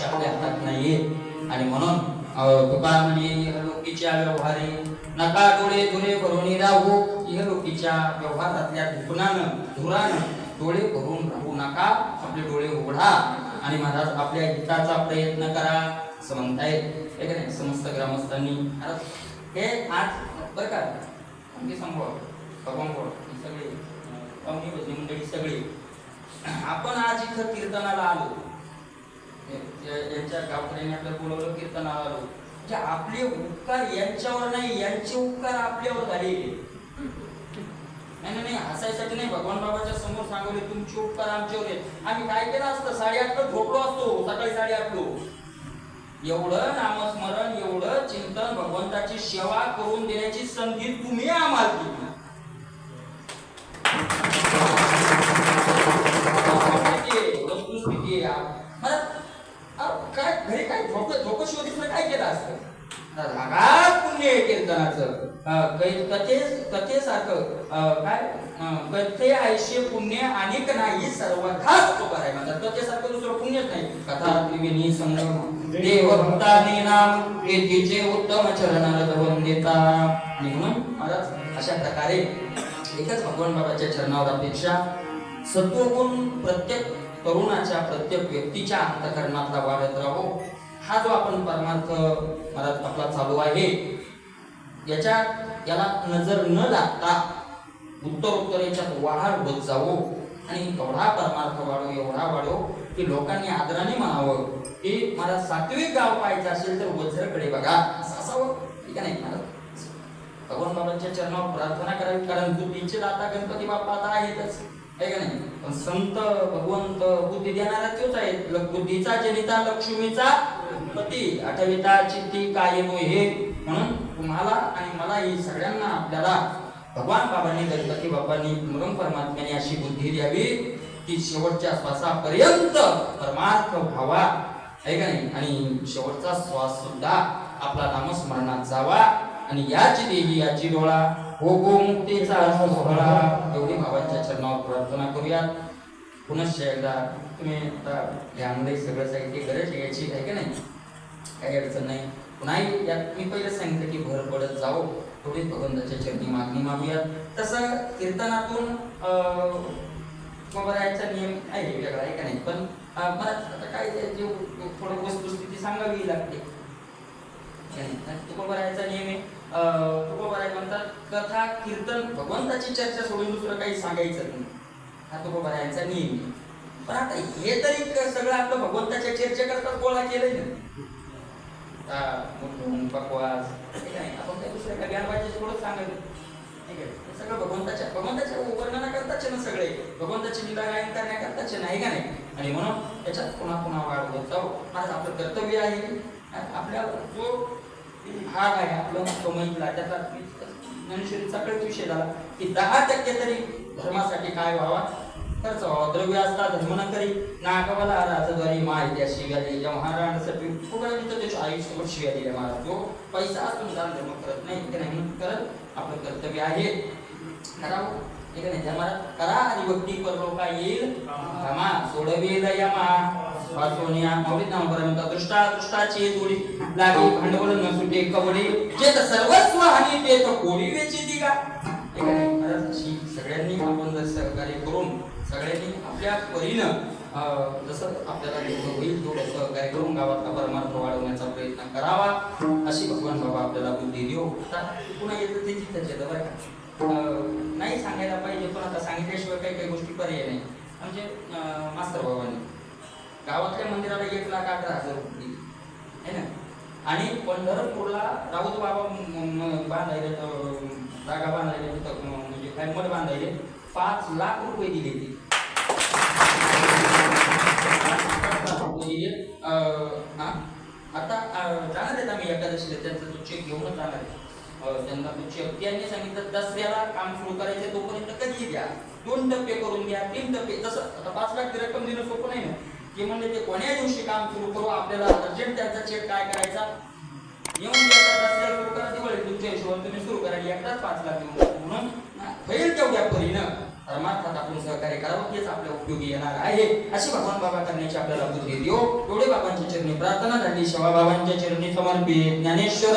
आपल्या हातात नाहीये आणि म्हणून तुकाराम म्हणे लोकीच्या व्यवहारे नका डोळे धुरे भरून राहू. इहलोकीच्या व्यवहारातल्या धुरानं डोळे भरून राहू नका, आपले डोळे उघडा आणि महाराज आपल्या हिताचा प्रयत्न करा असं म्हणतायत. हे नाही समस्त ग्रामस्थांनी हे आज बरं का आमची संभव भगवान सगळे पाहुणी भजनी मंडळी सगळी आपण आज इथं कीर्तनाला आलो, यांच्या गावकऱ्यांनी आपल्याला बोलवलं कीर्तनाला आलो, जे आपले उपकार यांच्यावर नाही यांचे उपकार आपल्यावर झालेले. नाही हसायसाठी नाही, भगवान बाबाच्या समोर सांगवले तुमचे उपकार आमच्यावर आहेत. आम्ही काय केलं असतं 8:30 झोपलो असतो, सकाळी 8:30 एवढं नामस्मरण एवढं चिंतन भगवंताची सेवा करून देण्याची संधी तुम्ही आम्हाला दिली. वस्तुस्थिती काय घरी काय झोप शोधित काय केलं असतं. पुण्य कीर्तनाचं कथेसारखं काय कथे ऐशे पुण्य अनेक नाही सर्वथाच तो कराय म्हणतात. कथेसारखं दुसरं पुण्यच नाही. कथा त्रिवेणी संगम देव भक्ताने नाम येतीचे उत्तम चरणारथ वंदिता. आणि म्हणून महाराज अशा प्रकारे एकच भगवान बाबाच्या चरणावर अपेक्षा सत्वगुण प्रत्येक तरुणाच्या प्रत्येक व्यक्तीच्या अंतःकरणातला वाढत राहो. हा जो आपण परमार्थ मला आपला चालू आहे याला नजर न लागता उत्तर याच्यात वाढ होत जावो आणि एवढा परमार्थ वाढो, एवढा वाढो की लोकांनी आदराने म्हणावं की मला सात्विक गाव पाहायचं असेल तर वज्रकडे बघा असं असावं. ठीक आहे नाही, भगवान बाबांच्या चरणावर प्रार्थना करावी, कारण बुद्धीचे दाता गणपती बाप्पा आता आहेतच, आहे का नाही. पण संत भगवंत बुद्धी देणारा तोच आहे. बुद्धीचा जनिता लक्ष्मीचा पती आठविता चित्ती कायम हे. म्हणून तुम्हाला आणि मला ही सगळ्यांना आपल्याला भगवान बाबांनी गणपती बाबांनी मुरम परमात्म्याने अशी बुद्धी द्यावी की शेवटच्या श्वासापर्यंत परमार्थ व्हावा, आहे का नाही. आणि शेवटचा श्वास सुद्धा आपला नामस्मरणात जावा आणि याची देवी याची डोळा हो गो मुक्तीचा सोहळा. एवढी बाबांच्या चरणावर प्रार्थना करूयात. पुनश्च एकदा तुम्ही आता यामध्ये सगळं साहित्य गरज याची आहे का नाही, काही अडचण नाही. पुन्हा यात मी पहिलं सांगितलं की भर पडत जावो, थोडी भगवंताच्या चरणी मागणी मागूयात. तसं कीर्तनातून राहायचा नियम आहे वेगळा, आहे का नाही. पण मला आता काय थोडं वस्तुस्थिती सांगावी लागते. तुकोबारायचा नियम आहे. तुकोबाराय म्हणतात कथा कीर्तन भगवंताची चर्चा सोडून दुसरं काही सांगायचं नाही, हा तुकोबारायांचा नियम आहे. पण आता हे तरी सगळं आपलं भगवंताच्या चर्चेकरता गोळा केलंय ना, बकवास आपण काही दुसऱ्या काही ज्ञानवाचे थोडं सांगायचं, ठीक आहे. सगळं भगवंताच्या वर्णना करताच ना, सगळे भगवंताची लीला गायन करण्याकरताच नाही का नाही. आणि म्हणून त्याच्यात पुन्हा पुन्हा वाढ होत जाऊ. आज आपलं कर्तव्य आहे, आपल्या जो भाग आहे आपलं कमाईला त्याचा मनुष्याचा सगळेच विषय झाला की 10% तरी धर्मासाठी काय व्हावा, खर्च व्हावा. द्रव्य असता धर्म न करी नागवाला राजद्वारी माहिती अशी व्याधी ज्या महाराजांसाठी फुकट त्याच्या आयुष्यभर शिव्या दिल्या. महाराज जो पैसा असून दान धर्म करत नाही ते नाही करत आपलं कर्तव्य आहे करावं, ठीक आहे. धर्मात करा आणि भक्ती परलोका येईल धमा सोडवेल यमा वासोनिया मौलिक नाम परमता दृष्टाची जोडी लागी भांडवल न सुटे कवडी जे तर सर्वस्व हानी ते तर कोडी वेची दिगा, ठीक आहे. महाराज सगळ्यांनी आपण जर सहकार्य करून सगळ्यांनी आपल्या परीनं जसं आपल्याला होईल तेवढं सहकार्य करून गावातला परमार्थ वाढवण्याचा प्रयत्न करावा, अशी भगवान बाबा आपल्याला बुद्धी देऊ. पुन्हा येतं ते तिथंच येतं बरं का, नाही सांगायला पाहिजे पण आता सांगितल्याशिवाय काही काही गोष्टी पर्याय नाही. म्हणजे मास्तर बाबांनी गावातल्या मंदिराला 1,11,000 रुपये दिले आहे ना, आणि पंढरपूरला राऊत बाबा बांधायला जागा बांधायला म्हणजे काय मठ बांधायले 5 लाख रुपये दिले ते. आता जाणार आहेत आम्ही एकादशीला, त्यांचा तो चेक घेऊनच जाणार आहे. त्यांना तो चेक त्यांनी सांगितलं दसऱ्याला काम सुरू करायचं तोपर्यंत कधी द्या, 2 टप्पे करून द्या, 3 टप्पे. तसं आता 5 लाख रक्कम देणं सोपं नाही ना. ते म्हणले ते कोण्या दिवशी काम सुरू करू, आपल्याला अर्जंट त्यांचा चेक काय करायचा येऊन द्यायचा, दसऱ्याला सुरू करा, दिवाळी तुमच्या हिशोबाने तुम्ही सुरू करायला एकदाच 5 लाख देऊन. म्हणून होईल तेवढ्या परीनं परमार्थात आपण सहकार्य करावं, हेच आपल्या उपयोगी येणार आहे. अशी भगवान बाबा करण्याची आपल्याला बुद्धी देऊ. एवढे बाबांच्या चरणी प्रार्थना झाली. शिवा बाबांच्या चरणी समर्पित ज्ञानेश्वर